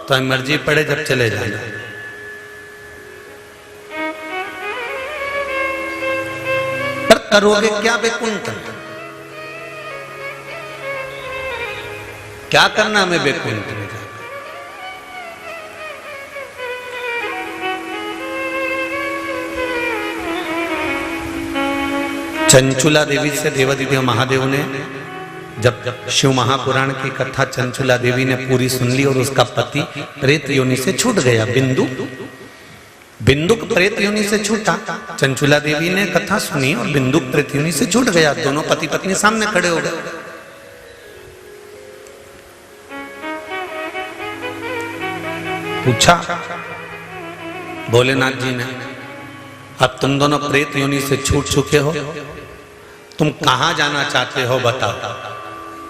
Speaker 1: तो मर्जी पड़े जब चले जाना। पर करोगे क्या वैकुंठ? क्या करना हमें वैकुंठ में? चंचुला देवी से देवादिदेव महादेव ने जब शिव महापुराण की कथा चंचुला देवी ने पूरी सुन ली और उसका पति प्रेत योनि से छूट गया, बिंदुक प्रेत योनि से छूटा। चंचुला देवी ने कथा सुनी और बिंदुक प्रेत योनि से छूट गया। दोनों पति पत्नी सामने खड़े हो गए। पूछा भोलेनाथ जी ने, अब तुम दोनों प्रेत योनि से छूट चुके हो, तुम कहां जाना चाहते हो बताओ।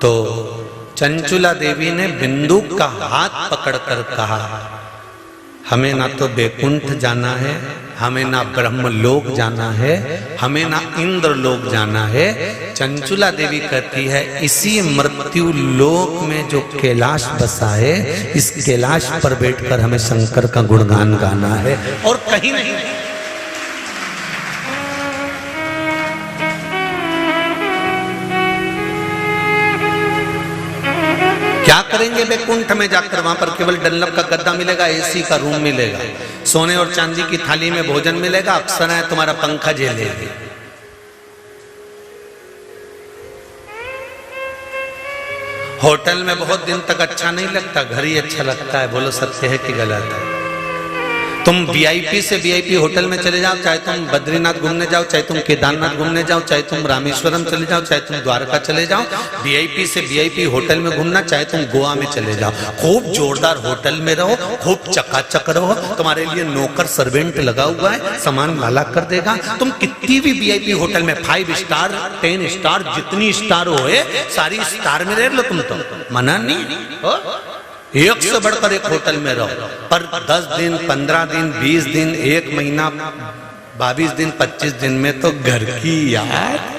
Speaker 1: तो चंचुला देवी ने बिंदुक का हाथ पकड़कर कहा, हमें ना तो वैकुंठ जाना है, हमें ना ब्रह्मलोक जाना है, हमें ना इंद्र लोक जाना है। चंचुला देवी कहती है, इसी मृत्यु लोक में जो कैलाश बसा है, इस कैलाश पर बैठकर हमें शंकर का गुणगान गाना है और कहीं नहीं। क्या करेंगे वैकुंठ में जाकर? वहां पर केवल डल्लब का गद्दा मिलेगा, एसी का रूम मिलेगा, सोने और चांदी की थाली में भोजन मिलेगा, अप्सराएं तुम्हारा पंखा झेलेगी। होटल में बहुत दिन तक अच्छा नहीं लगता, घर ही अच्छा लगता है। बोलो सत्य है कि गलत है? तुम वीआईपी से वीआईपी होटल में चले जाओ, चाहे तुम बद्रीनाथ घूमने जाओ, चाहे तुम केदारनाथ घूमने जाओ, चाहे तुम रामेश्वरम चले जाओ, चाहे तुम द्वारका चले जाओ, वीआईपी से वीआईपी होटल में घूमना, चाहे तुम गोवा में चले जाओ, खूब जोरदार होटल में रहो, खूब चकाचक रहो, तुम्हारे लिए नौकर सर्वेंट लगा हुआ है, सामान लाला कर देगा। तुम कितनी भी वीआईपी होटल में 5 स्टार 10 स्टार जितनी स्टार हो सारी स्टार में रह लो, तुम तो मना नहीं हो। एक से बढ़कर एक होटल में रहो, पर 10 दिन 15 दिन 20 दिन 1 महीना 22 दिन 25 दिन में तो घर की याद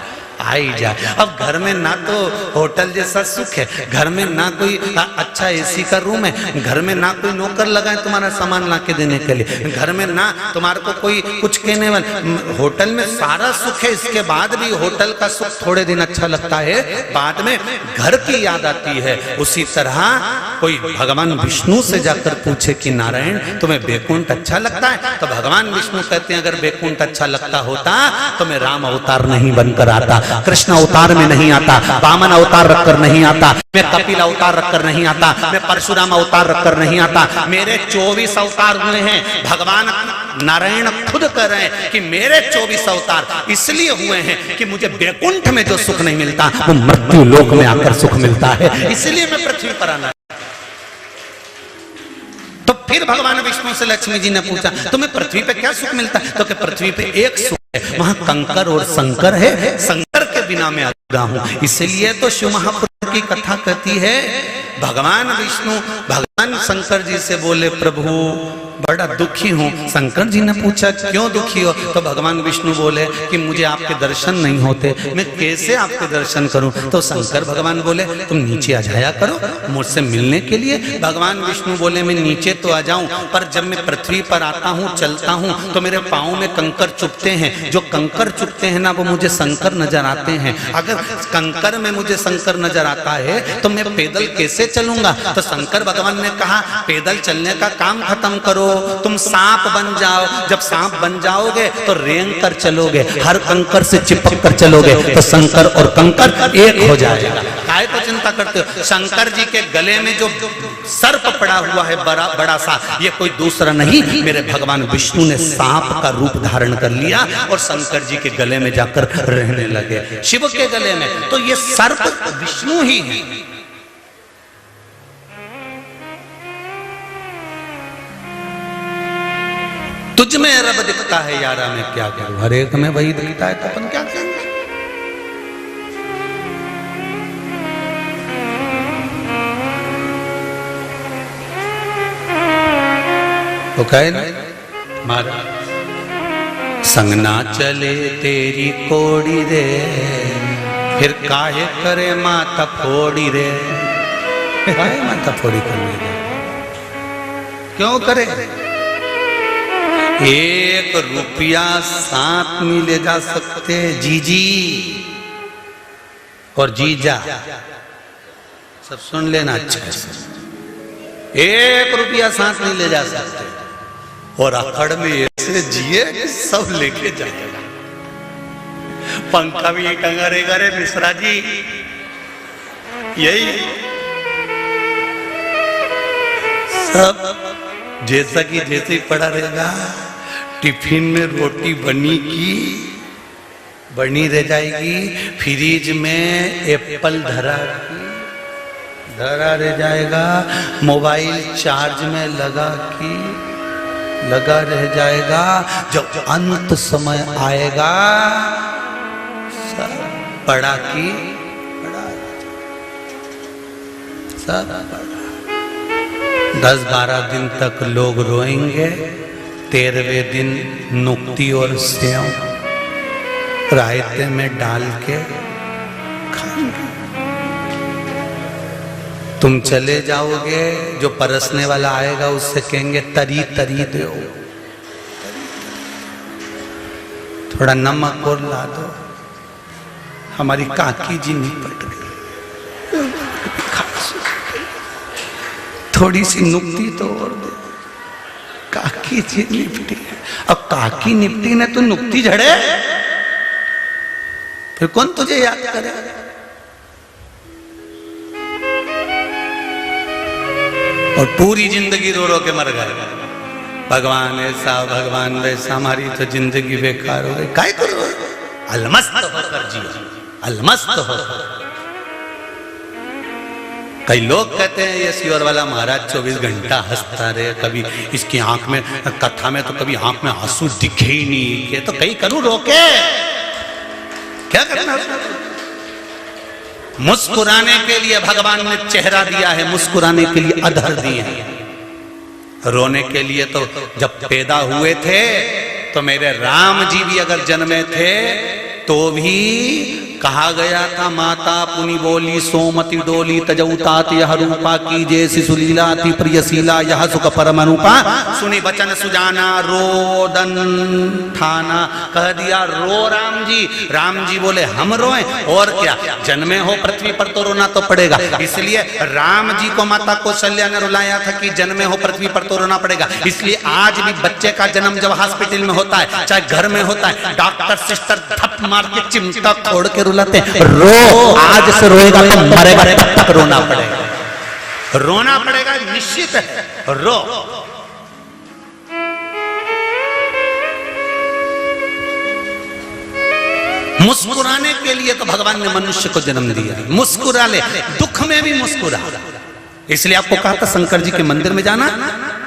Speaker 1: आई जाए। अब घर में ना तो होटल जैसा सुख है, घर में ना कोई अच्छा एसी का रूम है, घर में ना कोई नौकर लगा है तुम्हारा सामान ला के देने के लिए, घर में ना तुम्हारे को कोई कुछ कहने वाला। होटल में सारा सुख है, इसके बाद भी होटल का सुख थोड़े दिन अच्छा लगता है, बाद में घर की याद आती है। उसी तरह कोई भगवान विष्णु से जाकर पूछे कि नारायण तुम्हें वैकुंठ अच्छा लगता है, तो भगवान विष्णु कहते हैं अगर वैकुंठ अच्छा लगता होता तो मैं राम अवतार नहीं बनकर आता, कृष्ण अवतार में नहीं आता, वामन अवतार रखकर नहीं आता, मैं कपिल अवतार रखकर नहीं आता, मैं परशुराम अवतार रखकर नहीं आता। मेरे 24 अवतार हुए हैं। भगवान नारायण खुद कह रहे हैं कि मेरे 24 अवतार इसलिए हुए हैं कि मुझे वैकुंठ में जो सुख नहीं मिलता वो मृत्यु लोक में आकर सुख मिलता है, इसलिए मैं पृथ्वी पर आना। तो फिर भगवान विष्णु से लक्ष्मी जी ने पूछा तुम्हें पृथ्वी पे क्या सुख मिलता है? तो कि पृथ्वी पे एक सुख है, वहां कंकर और शंकर है, शंकर के बिना मैं अधूरा हूं। इसलिए तो शिव महापुराण की कथा कहती है भगवान विष्णु भगवान शंकर जी से बोले प्रभु बड़ा दुखी हूं। शंकर जी ने पूछा क्यों दुखी हो? तो भगवान विष्णु बोले कि मुझे आपके दर्शन नहीं होते, मैं कैसे आपके दर्शन करूं? तो शंकर भगवान बोले तुम नीचे आ जाया करो मुझसे मिलने के लिए। भगवान विष्णु बोले मैं नीचे तो आ जाऊं, पर जब मैं पृथ्वी पर आता हूं चलता हूं तो मेरे पांव में कंकर चुभते हैं। जो कंकर चुभते हैं ना वो मुझे शंकर नजर आते हैं। अगर कंकर में मुझे शंकर नजर आता है तो मैं पैदल कैसे चलूंगा? तो शंकर भगवान ने कहा पैदल चलने का काम खत्म करो, तुम सांप बन जाओ। जब सांप बन जाओगे तो रेंग कर चलोगे, हर कंकर से चिपक कर चलोगे तो शंकर और कंकर एक हो जाएगा। काहे को चिंता करते हो? शंकर जी के गले में जो सर्प पड़ा हुआ है बड़ा सा, ये कोई दूसरा नहीं मेरे भगवान विष्णु ने सांप का रूप धारण कर लिया और शंकर जी के गले में जाकर रहने लगे, शिव के गले में। तो ये सर्प विष्णु ही है। तुझ में रब दिखता है यारा मैं क्या करूं? हर एक में वही दिखता है तो अपन क्या करेंगे? तो कहे ना महाराज संगना चले तेरी कोड़ी रे, फिर काहे करे माता फोड़ी रे। काहे माता फोड़ी करने रे? क्यों करे? 1 रुपया साथ में ले जा सकते जीजी और जीजा, सब सुन लेना अच्छा से। 1 रुपया साथ नहीं ले जा सकते और अखड़ में ऐसे जिए कि सब लेके जाएगा। पंखा भी टंगा रहेगा रे मिश्रा जी, यही सब जैसा कि जैसे ही पड़ा रहेगा। टिफिन में रोटी बनी रह जाएगी, फ्रिज में एप्पल धरा रह जाएगा, मोबाइल चार्ज में लगा रह जाएगा। जब अंत समय आएगा सब पड़ा की पड़ा, सब पड़ा। 10-12 दिन तक लोग रोएंगे, 13वें दिन नुक्ति और सेव रायते में डाल के खाएंगे। तुम चले जाओगे, जो परसने वाला आएगा उससे कहेंगे तरी तरी दो, थोड़ा नमक और ला दो। हमारी काकी जी निपट गई, थोड़ी सी नुक्ति तो और दे। काकी जी निपटी, अब काकी निपटी ने तो नुक्ति झड़े, फिर कौन तुझे याद करे? और पूरी जिंदगी रो रो के मर गए। भगवान ऐसा भगवान वैसा, हमारी तो जिंदगी बेकार हो गई। काय करो? अलमस्त होकर जियो, अलमस्त होकर। कई लोग कहते हैं ये सियोर वाला महाराज 24 घंटा हंसता रहे, कभी इसकी आंख में कथा में तो कभी आंख में आंसू दिखे ही नहीं के, तो कहीं करूं रोके? क्या करना? मुस्कुराने के लिए भगवान ने चेहरा दिया है, मुस्कुराने के लिए अधर दिए हैं। रोने के लिए तो जब पैदा हुए थे तो मेरे राम जी भी अगर जन्मे थे तो भी कहा गया था माता पुनि बोली सोमति डोली तजौतात यह रूपा की जैसी सुलीलाति प्रियशीला यह सुख परम अनुपा। सुनी वचन सुजाना रोदन ठाना, कह दिया रो राम जी। राम जी बोले हम रोएं और क्या, जन्मे हो पृथ्वी पर तो रोना तो पड़ेगा। इसलिए राम जी को माता कौशल्या ने रुलाया था कि जन्मे हो पृथ्वी पर तो रोना पड़ेगा। इसलिए आज भी बच्चे का जन्म जब हॉस्पिटल में होता है, चाहे घर में होता है, डॉक्टर सिस्टर थप मार के चिमटा खोड़ के रुलाते हैं। रो, आज से रोएगा तो मरेगा तब तक रोना पड़ेगा, रोना पड़ेगा निश्चित है। रो, मुस्कुराने के लिए तो भगवान ने मनुष्य को जन्म दिया, मुस्कुरा ले, दुख में भी मुस्कुरा। इसलिए आपको कहा था शंकर जी के मंदिर में जाना,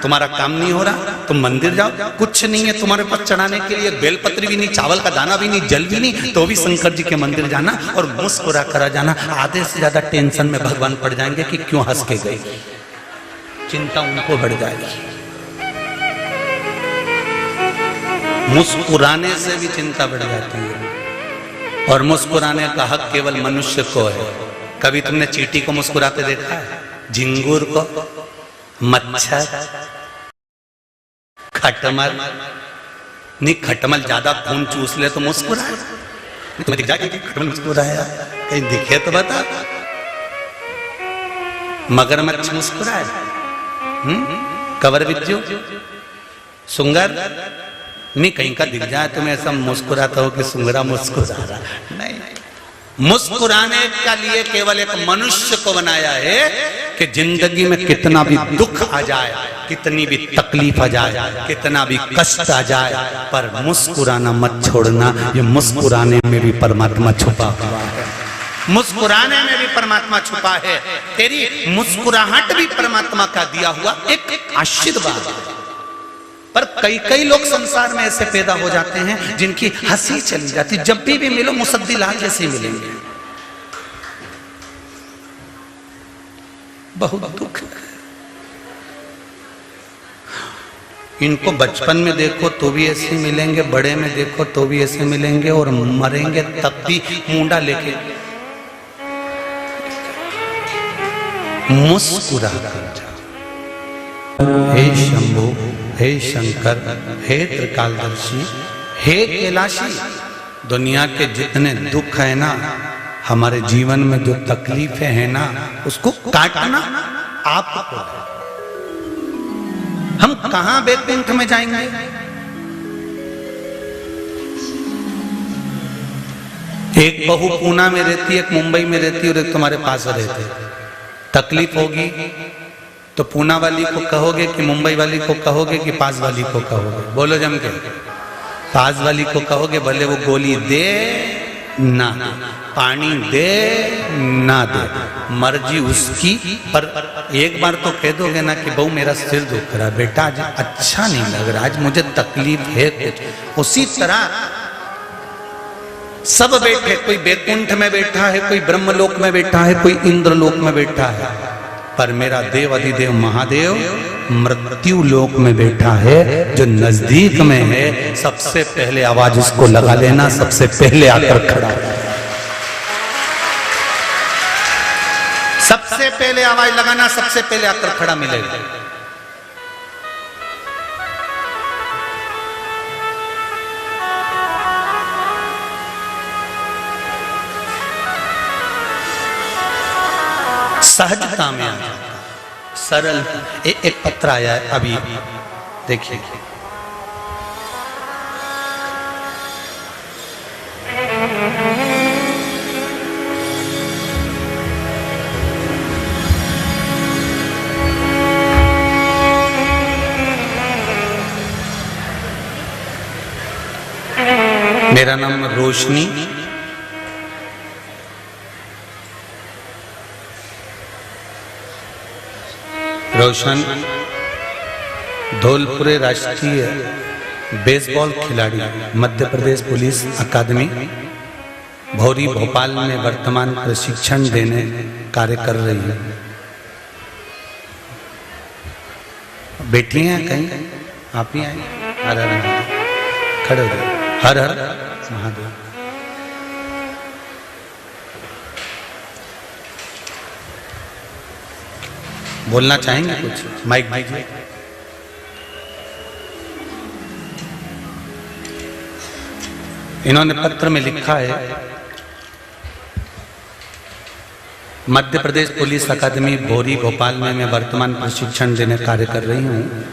Speaker 1: तुम्हारा काम नहीं हो रहा तुम मंदिर जाओ, कुछ नहीं है तुम्हारे पास चढ़ाने के लिए, बेलपत्री भी नहीं, चावल का दाना भी नहीं, जल भी नहीं, तो भी शंकर जी के मंदिर जाना और मुस्कुरा करा जाना। आधे से ज्यादा टेंशन में भगवान पड़ जाएंगे कि क्यों हंस के गई, चिंता उनको बढ़ जाएगी। मुस्कुराने से भी चिंता बढ़ जाती है, और मुस्कुराने का हक केवल मनुष्य को है। कभी तुमने चींटी को मुस्कुराते देखा है, झिंगुर को, मच्छर, खटमल? नहीं, खटमल ज्यादा खून चूस ले तो मुस्कुराए, तुम्हें दिख जाएगा कि खटमल मुस्कुराया, कहीं दिखे तो बता। मगरमच्छ मुस्कुराए, कवर बिज्जू, सुंगर? नहीं, कहीं का दिख जाए तुम्हें ऐसा मुस्कुराता हो कि सुंगरा मुस्कुरा रहा, नहीं। मुस्कुराने का लिए केवल एक मनुष्य को बनाया है कि जिंदगी में कितना भी दुख आ जाए, कितनी भी तकलीफ आ जाए, कितना भी कष्ट आ जाए, पर मुस्कुराना मत छोड़ना। ये मुस्कुराने में भी परमात्मा छुपा हुआ है, मुस्कुराने में भी परमात्मा छुपा है। तेरी मुस्कुराहट भी परमात्मा का दिया हुआ एक आशीर्वाद है। पर कई कई लोग संसार में ऐसे पैदा हो जाते हैं जिनकी हंसी चली जाती, जब भी मिलो मुसद्दी लाल जैसे मिलेंगे। बहुत दुख है। इनको बचपन में देखो तो भी ऐसे मिलेंगे, बड़े में देखो तो भी ऐसे मिलेंगे, और मरेंगे तब भी मुंडा लेके मुस्कुरा कर जाओ। हे शंभु, हे शंकर, हे त्रिकालदर्शी, हे कैलाशी, दुनिया के जितने दुख है ना, हमारे जीवन में जो तकलीफें हैं ना, उसको काटना आपको है। हम कहां बैकुंठ में जाएंगे? एक बहू पूना में रहती है, एक मुंबई में रहती है, और एक तुम्हारे पास रहते है। तकलीफ होगी तो पूना वाली को कहोगे कि मुंबई वाली को कहोगे कि पास वाली को कहोगे? बोलो जम के। पास वाली को कहोगे, भले वो गोली दे ना दे, पानी दे ना दे, मर्जी उसकी, पर एक बार तो कह दोगे ना कि बहू मेरा सिर दुख रहा है, बेटा आज अच्छा नहीं लग रहा, आज मुझे तकलीफ है कुछ। उसी तरह सब बैठे, कोई बैकुंठ में बैठा है, कोई ब्रह्मलोक में बैठा है, कोई इंद्रलोक में बैठा है, पर मेरा देव अधिदेव महादेव मृत्यु लोक में बैठा है, जो नजदीक में है। सबसे पहले आवाज उसको लगा लेना, सबसे पहले आकर खड़ा, सबसे पहले आवाज लगाना, सबसे पहले आकर खड़ा मिलेगा। सहजता में आ जाता, सरल। एक पत्र आया है अभी, देखिए। मेरा नाम रोशनी, रोशन धौलपुरे राष्ट्रीय बेसबॉल खिलाड़ी, मध्य प्रदेश पुलिस अकादमी भौरी भोपाल में वर्तमान प्रशिक्षण देने कार्य कर रही है। बैठी हैं कहीं? आप ही आए? हर हर महादेव, खड़े हो जाए। हर हर महादेव। बोलना चाहेंगे कुछ? माइक दीजिए। इन्होंने पत्र में लिखा है, मध्य प्रदेश पुलिस अकादमी भौरी भोपाल में मैं वर्तमान प्रशिक्षण देने कार्य कर रही हूँ।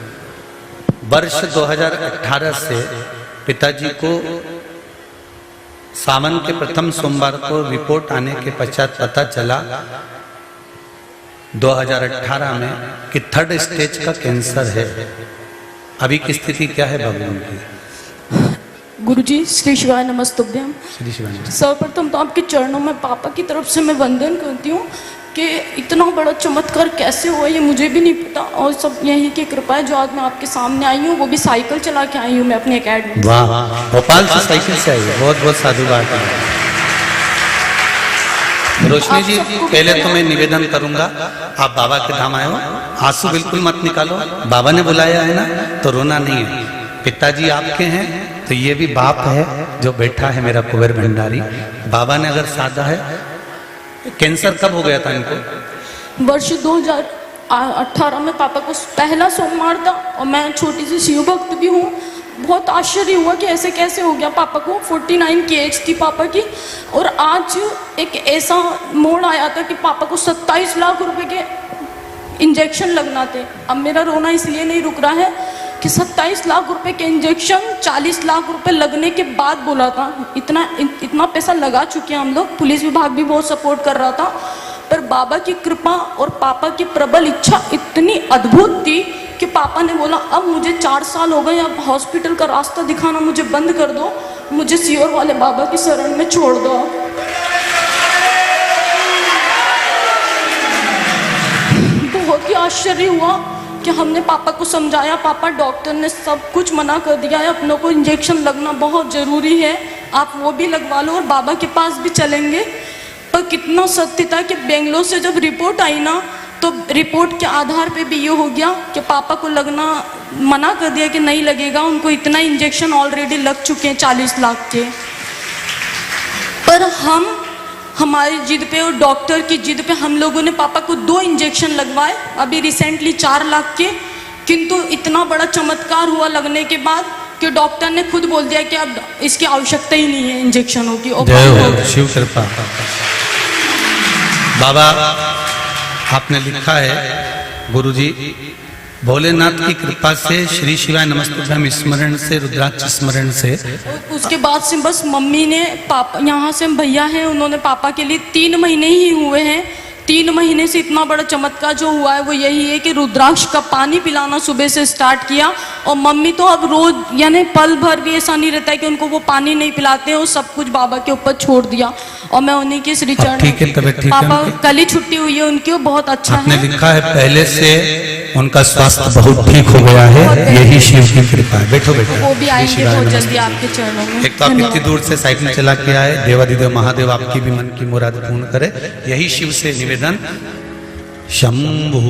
Speaker 1: वर्ष 2018 से पिताजी को सावन के प्रथम सोमवार को रिपोर्ट आने के पश्चात पता चला 2018 में कि 3rd स्टेज का कैंसर है। अभी की स्थिति क्या है बाबू उनकी?
Speaker 3: गुरुजी श्री शिवाय नमस्तुभ्यम।
Speaker 1: श्री शिवाय।
Speaker 3: सर्वप्रथम तो आपके चरणों में पापा की तरफ से मैं वंदन करती हूँ कि इतना बड़ा चमत्कार कैसे हुआ ये मुझे भी नहीं पता, और सब यही की कृपा है जो आज मैं आपके सामने आई हूँ, वो भी साइकिल चला के आई हूँ मैं अपनी एकेडमी।
Speaker 1: वाह, भोपाल से साइकिल से आई है, बहुत बहुत साधुवाद है। रोशनी जी, पहले तो मैं निवेदन करूंगा, आप बाबा के धाम आए हो, आंसू बिल्कुल मत निकालो, बाबा ने बुलाया है ना तो रोना नहीं है। पिताजी आपके हैं तो ये भी बाप है जो बैठा है मेरा कुबेर भंडारी, बाबा ने अगर साधा है। कैंसर कब हो गया था इनको?
Speaker 3: वर्ष 2018 में पापा को पहला सोमवार था, और मैं छोटी सी शिव भक्त भी हूँ। बहुत आश्चर्य हुआ कि ऐसे कैसे हो गया पापा को। 49 की एज थी पापा की, और आज एक ऐसा मोड़ आया था कि पापा को 27 लाख रुपए के इंजेक्शन लगना थे। अब मेरा रोना इसलिए नहीं रुक रहा है कि 27 लाख रुपए के इंजेक्शन 40 लाख रुपए लगने के बाद बोला था। इतना पैसा लगा चुके हैं हम लोग, पुलिस विभाग भी बहुत सपोर्ट कर रहा था, पर बाबा की कृपा और पापा की प्रबल इच्छा इतनी अद्भुत थी कि पापा ने बोला अब मुझे 4 साल हो गए, अब हॉस्पिटल का रास्ता दिखाना मुझे बंद कर दो, मुझे सियोर वाले बाबा की शरण में छोड़ दो। बहुत ही आश्चर्य हुआ कि हमने पापा को समझाया, पापा डॉक्टर ने सब कुछ मना कर दिया है, अपनों को इंजेक्शन लगना बहुत ज़रूरी है, आप वो भी लगवा लो और बाबा के पास भी चलेंगे। पर कितना सत्य था कि बेंगलोर से जब रिपोर्ट आई ना, तो रिपोर्ट के आधार पे भी ये हो गया कि पापा को लगना मना कर दिया कि नहीं लगेगा, उनको इतना इंजेक्शन ऑलरेडी लग चुके हैं 40 लाख के। पर हम हमारी जिद पे और डॉक्टर की जिद पे हम लोगों ने पापा को 2 इंजेक्शन लगवाए, अभी रिसेंटली 4 लाख के। किंतु इतना बड़ा चमत्कार हुआ लगने के बाद कि डॉक्टर ने खुद बोल दिया कि अब इसकी आवश्यकता ही नहीं है इंजेक्शनों की।
Speaker 1: शिव कृपा। बाबा आपने लिखा है गुरुजी, भोलेनाथ की कृपा से श्री शिवाय नमस्तुभ्यम स्मरण से, रुद्राक्ष स्मरण से।
Speaker 3: उसके बाद से बस मम्मी ने पापा, यहाँ से भैया हैं, उन्होंने पापा के लिए 3 महीने ही हुए हैं, 3 महीने से इतना बड़ा चमत्कार जो हुआ है वो यही है कि रुद्राक्ष का पानी पिलाना सुबह से स्टार्ट किया, और मम्मी तो अब रोज यानी पल भर भी ऐसा नहीं रहता है कि उनको वो पानी नहीं पिलाते हैं, वो सब कुछ बाबा के ऊपर छोड़ दिया, और मैं उन्हीं के श्री चरण।
Speaker 1: ठीक है, तबीयत ठीक है।
Speaker 3: पापा कल ही छुट्टी हुई है उनकी, बहुत अच्छा
Speaker 1: आपने
Speaker 3: है।
Speaker 1: लिखा है पहले से उनका स्वास्थ्य बहुत ठीक हो गया है, यही शिव की कृपा है। बैठो बैठो,
Speaker 3: वो भी आएंगे बहुत जल्दी आपके चरणों में।
Speaker 1: एक तो आप इतनी दूर से साइकिल चला के आए, देवादिदेव महादेव आपकी भी मन की मुराद पूर्ण करे, यही शिव से निवेदन। शंभु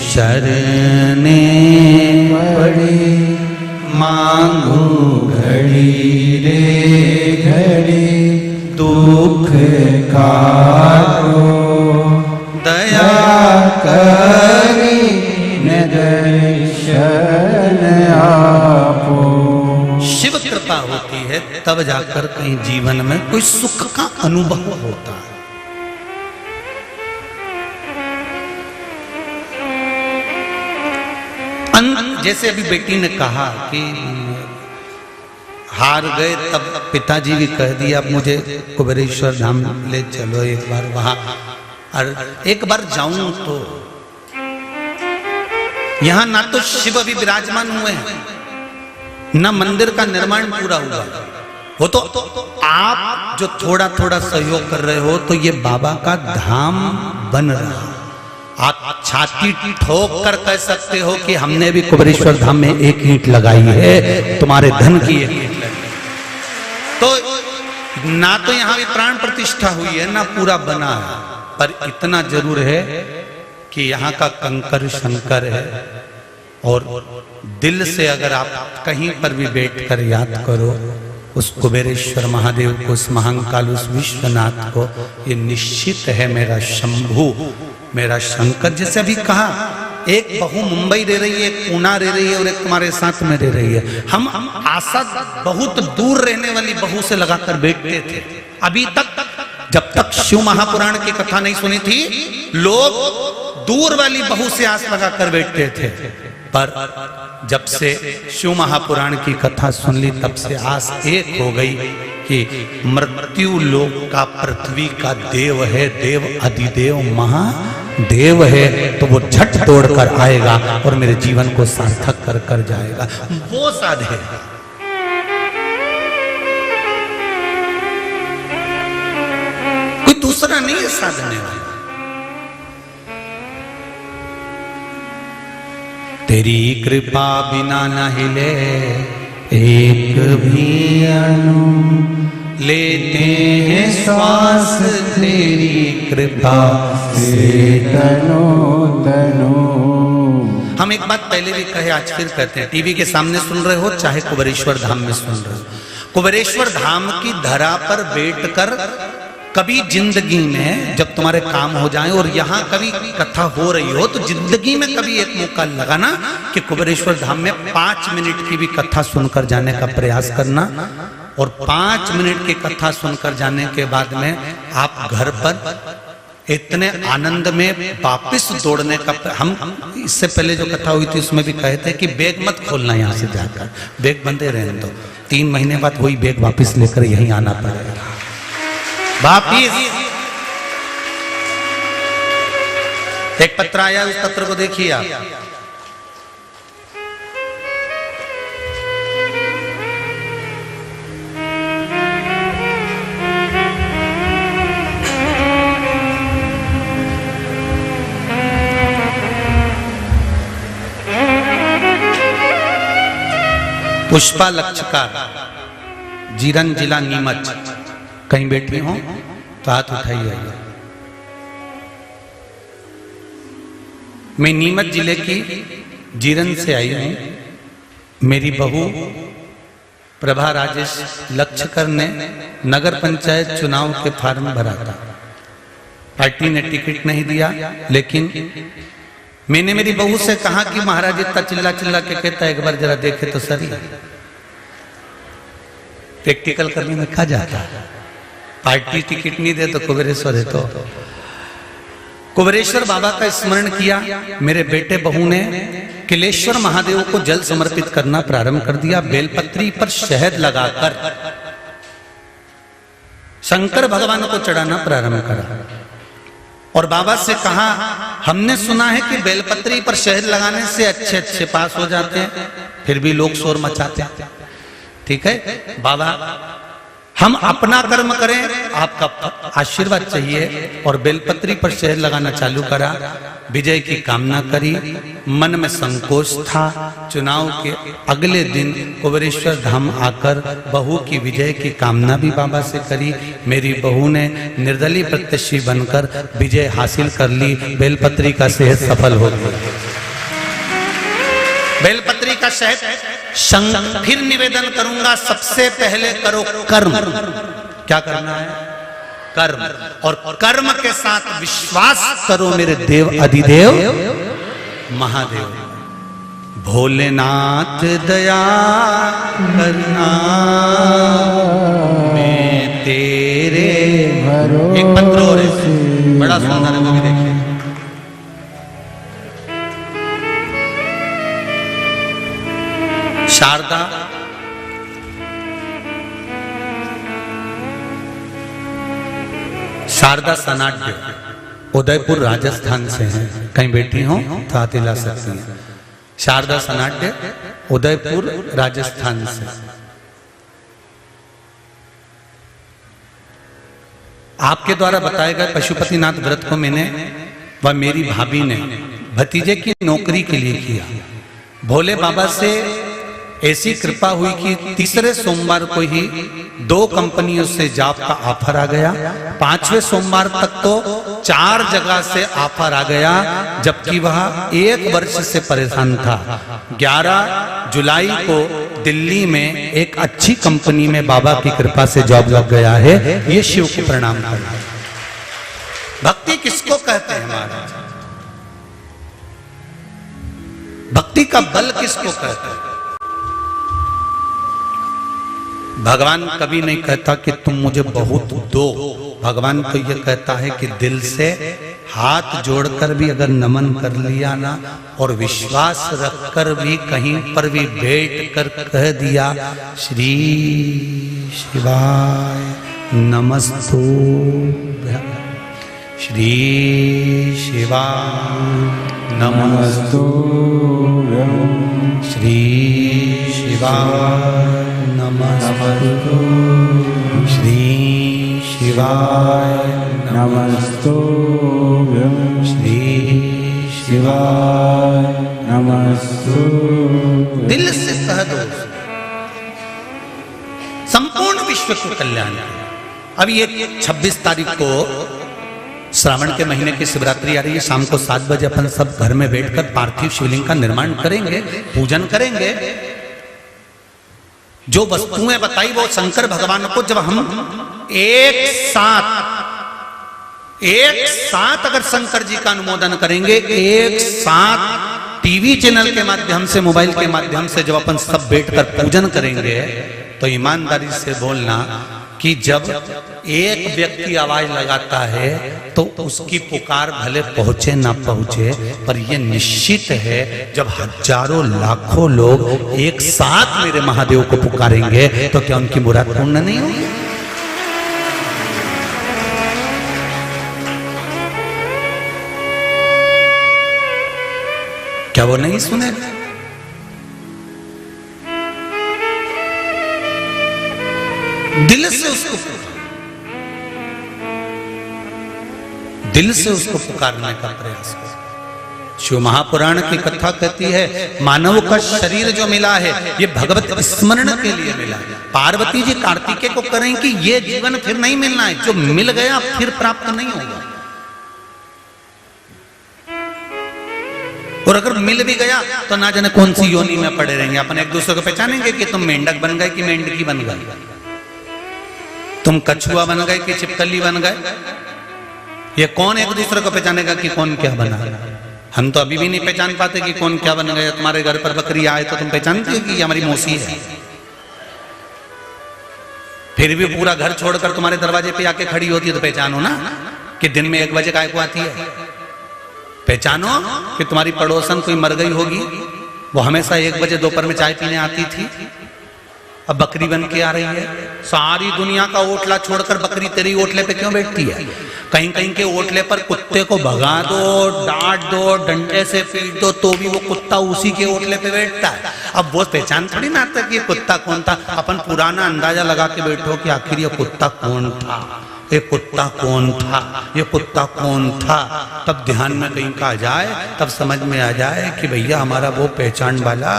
Speaker 1: शरणे
Speaker 2: पड़ी
Speaker 1: मांगू
Speaker 2: घड़ी रे घड़ी दुख कारो,
Speaker 1: दया
Speaker 2: करी दर्शन आपो।
Speaker 1: शिव कृपा होती है तब जाकर कहीं जीवन में कोई सुख का अनुभव होता है। जैसे अभी बेटी ने कहा कि हार गए, तब पिताजी भी कह दिया अब मुझे कुबेरेश्वर धाम ले चलो एक बार, वहां और एक बार जाऊं तो। यहां ना तो शिव अभी विराजमान हुए हैं, ना मंदिर का निर्माण पूरा हुआ, वो तो आप जो थोड़ा थोड़ा सहयोग कर रहे हो तो ये बाबा का धाम बन रहा है। आप छाती ठोक कर कह सकते हो कि हमने भी कुबेरेश्वर धाम में एक ईंट लगाई है, तुम्हारे धन की एक ईंट लगी। तो ना तो यहाँ भी प्राण प्रतिष्ठा हुई है ना पूरा बना है, पर इतना जरूर है कि यहाँ का कंकर शंकर है, और दिल से अगर आप कहीं पर भी बैठकर याद करो उस कुबेरेश्वर महादेव को, उस महाकाल, उस विश्वनाथ को, ये निश्चित है मेरा शंभु, मेरा शंकर। जैसे अभी कहा, एक बहू मुंबई रह रही है, एक पूना रह रही है, और एक तुम्हारे साथ में रह रही है। हम आशा बहुत दूर रहने वाली बहू से लगाकर बैठते थे। अभी तक जब तक शिव महापुराण की कथा नहीं सुनी थी, लोग दूर वाली बहू से आस लगाकर बैठते थे। पर जब से शिव महापुराण की कथा सुन ली तब से आस एक हो गई कि मृत्यु लोक का पृथ्वी का देव है, देव अधिदेव महादेव है, तो वो झट दौड़ कर आएगा और मेरे जीवन को सार्थक कर कर जाएगा। वो साधे कोई दूसरा नहीं है साधने वाला। तेरी कृपा बिना न हिले एक भी अणु, लेते हैं श्वास तेरी कृपा से
Speaker 2: तनो तनो।
Speaker 1: हम एक बात पहले भी कहे, आज फिर कहते हैं, टीवी के सामने सुन रहे हो चाहे कुबेरेश्वर धाम में सुन रहे हो, कुबेरेश्वर धाम की धरा पर बैठकर कभी जिंदगी में जब तुम्हारे काम हो जाए और यहाँ कभी कथा हो रही हो तो जिंदगी में कभी एक मौका लगाना कि कुबेरेश्वर धाम में 5 मिनट की भी कथा सुनकर जाने का प्रयास करना। और 5 मिनट की कथा सुनकर जाने के बाद में आप घर पर इतने आनंद में वापिस दौड़ने का, हम इससे पहले जो कथा हुई थी उसमें भी कहे थे कि बैग मत खोलना, यहाँ से जाकर बैग बंदे रहने दो, 3 महीने बाद वही बैग वापिस लेकर यहीं आना पड़ेगा वापिस। एक पत्र आया, उस पत्र को देखिए आप। पुष्पा लक्षकार, जीरन जिला नीमच। कहीं बैठी हो तो हाथ उठाइए। मैं नीमच जिले की जीरन से आई हूं। मेरी बहू प्रभा राजेश लक्षकर ने नगर पंचायत चुनाव के फॉर्म भरा था। पार्टी ने टिकट नहीं दिया, लेकिन मैंने मेरी बहू से कहा कि महाराज इतना चिल्ला चिल्ला के कहता है, एक बार जरा देखे तो सही। प्रैक्टिकल करने में कहा जाता है, पार्टी टिकट नहीं दे तो कुबेरेश्वर है। तो कुबेरेश्वर बाबा का स्मरण किया। मेरे बेटे बहू ने किलेश्वर महादेव को जल समर्पित करना प्रारंभ कर दिया। बेलपत्री पर शहद लगाकर शंकर भगवान को चढ़ाना प्रारंभ करा और बाबा से कहा, हमने सुना है कि बेलपत्री पर शहद लगाने से अच्छे अच्छे पास हो जाते हैं, फिर भी लोग शोर मचाते हैं। ठीक है बाबा, हम अपना कर्म करें, आपका आशीर्वाद चाहिए। और बेलपत्री पर शहद लगाना चालू करा। विजय की कामना करी। मन में संकोच था। चुनाव के अगले दिन कुबेरेश्वर धाम आकर बहू की विजय की कामना भी बाबा से करी। मेरी बहू ने निर्दलीय प्रत्याशी बनकर विजय हासिल कर ली। बेलपत्री का शहद सफल हो गया। बेलपत्री का शहद फिर निवेदन करूंगा, सबसे पहले करो कर्म। क्या करना है? कर्म। और कर्म के साथ विश्वास करो मेरे देव अधिदेव महादेव। भोलेनाथ दया करना मैं तेरे
Speaker 2: भरोसे।
Speaker 1: एक पत्र और है, बड़ा सुंदर है, वो भी देखिए। शारदा शारदा सनाट्य उदयपुर राजस्थान से हैं। कहीं बैठी हो तो हाथ हिला सकती हैं। शारदा सनाट्य उदयपुर राजस्थान से। आपके द्वारा बताए गए पशुपतिनाथ व्रत को मैंने व मेरी भाभी ने भतीजे की नौकरी के लिए किया। भोले बाबा से ऐसी कृपा हुई कि तीसरे सोमवार को ही 2 कंपनियों से जॉब का ऑफर आ गया। 5वें सोमवार तक तो 4 जगह से ऑफर आ गया, जबकि वह 1 वर्ष से परेशान था। 11 जुलाई को दिल्ली में एक अच्छी कंपनी में बाबा की कृपा से जॉब लग गया है। ये शिव को प्रणाम करना। भक्ति किसको कहते हैं महाराज? भक्ति का बल किसको कहते हैं? भगवान कभी नहीं कहता कि तुम मुझे बहुत दो। भगवान तो यह कहता है कि दिल से हाथ जोड़कर भी अगर नमन कर लिया ना, और विश्वास रखकर भी कहीं पर भी बैठ कर कह दिया श्री शिवाय नमस्तुभ्यं, श्री शिवाय
Speaker 2: नमस्तुभ्यं,
Speaker 1: श्री शिवाय नमस्तुभ्यं, श्री शिवाय
Speaker 2: नमस्तुभ्यं,
Speaker 1: श्री
Speaker 2: शिवाय नमस्तुभ्यं।
Speaker 1: दिल से कह दो, संपूर्ण विश्व को कल्याण। अब ये 26 तारीख को श्रावण के महीने की शिवरात्रि आ रही है। शाम को 7 बजे अपन सब घर में बैठकर पार्थिव शिवलिंग का निर्माण करेंगे, पूजन करेंगे। जो वस्तुएं बताई वो शंकर भगवान को जब हम एक साथ अगर शंकर जी का अनुमोदन करेंगे, एक साथ टीवी चैनल के माध्यम से, मोबाइल के माध्यम से जब अपन सब बैठकर पूजन करेंगे, तो ईमानदारी से बोलना कि जब एक व्यक्ति आवाज लगाता है तो उसकी पुकार भले पहुंचे ना पहुंचे, पर यह निश्चित है जब हजारों लाखों लोग एक साथ मेरे महादेव को पुकारेंगे तो क्या उनकी मुराद पूर्ण नहीं होगी? क्या वो नहीं सुनेगा? दिल से उसको पुकारने का प्रयास करो। शिव महापुराण की कथा कहती है मानव का शरीर जो मिला है ये भगवत स्मरण के लिए मिला है। पार्वती जी कार्तिकेय को करें कि ये जीवन फिर नहीं मिलना है, जो मिल गया फिर प्राप्त नहीं होगा। और अगर मिल भी गया तो ना जाने कौन सी योनि में पड़े रहेंगे। अपन एक दूसरे को पहचानेंगे कि तुम मेंढक बन गए कि मेंढकी बन गए, तुम कछुआ बन गए कि छिपकली बन गए। ये कौन एक दूसरे को पहचानेगा कि कौन क्या बना? हम तो अभी भी नहीं पहचान पाते कि कौन क्या बन गया। तुम्हारे घर पर बकरी आए तो तुम पहचानते हो कि ये हमारी मौसी है, फिर भी पूरा घर छोड़कर तुम्हारे दरवाजे पे आके खड़ी होती है तो पहचानो ना कि दिन में 1 बजे काय को आती है। पहचानो कि तुम्हारी पड़ोसन कोई मर गई होगी, वो हमेशा 1 बजे दोपहर में चाय पीने आती थी, अब बकरी बन के आ रही है। सारी दुनिया का ओटला छोड़कर बकरी तेरी ओटले पे क्यों बैठती है? कहीं कहीं के ओटले पर कुत्ते को भगा दो, डांट दो, डंडे से पीट दो तो भी वो कुत्ता उसी के ओटले पे बैठता है। अब वो पहचान थोड़ी ना आता कि ये कुत्ता कौन था। अपन पुराना अंदाजा लगा के बैठो कि आखिर ये कुत्ता कौन था, ये कुत्ता कौन था, ये कुत्ता कौन था। तब ध्यान में कहीं का आ जाए, तब समझ में आ जाए कि भैया हमारा वो पहचान वाला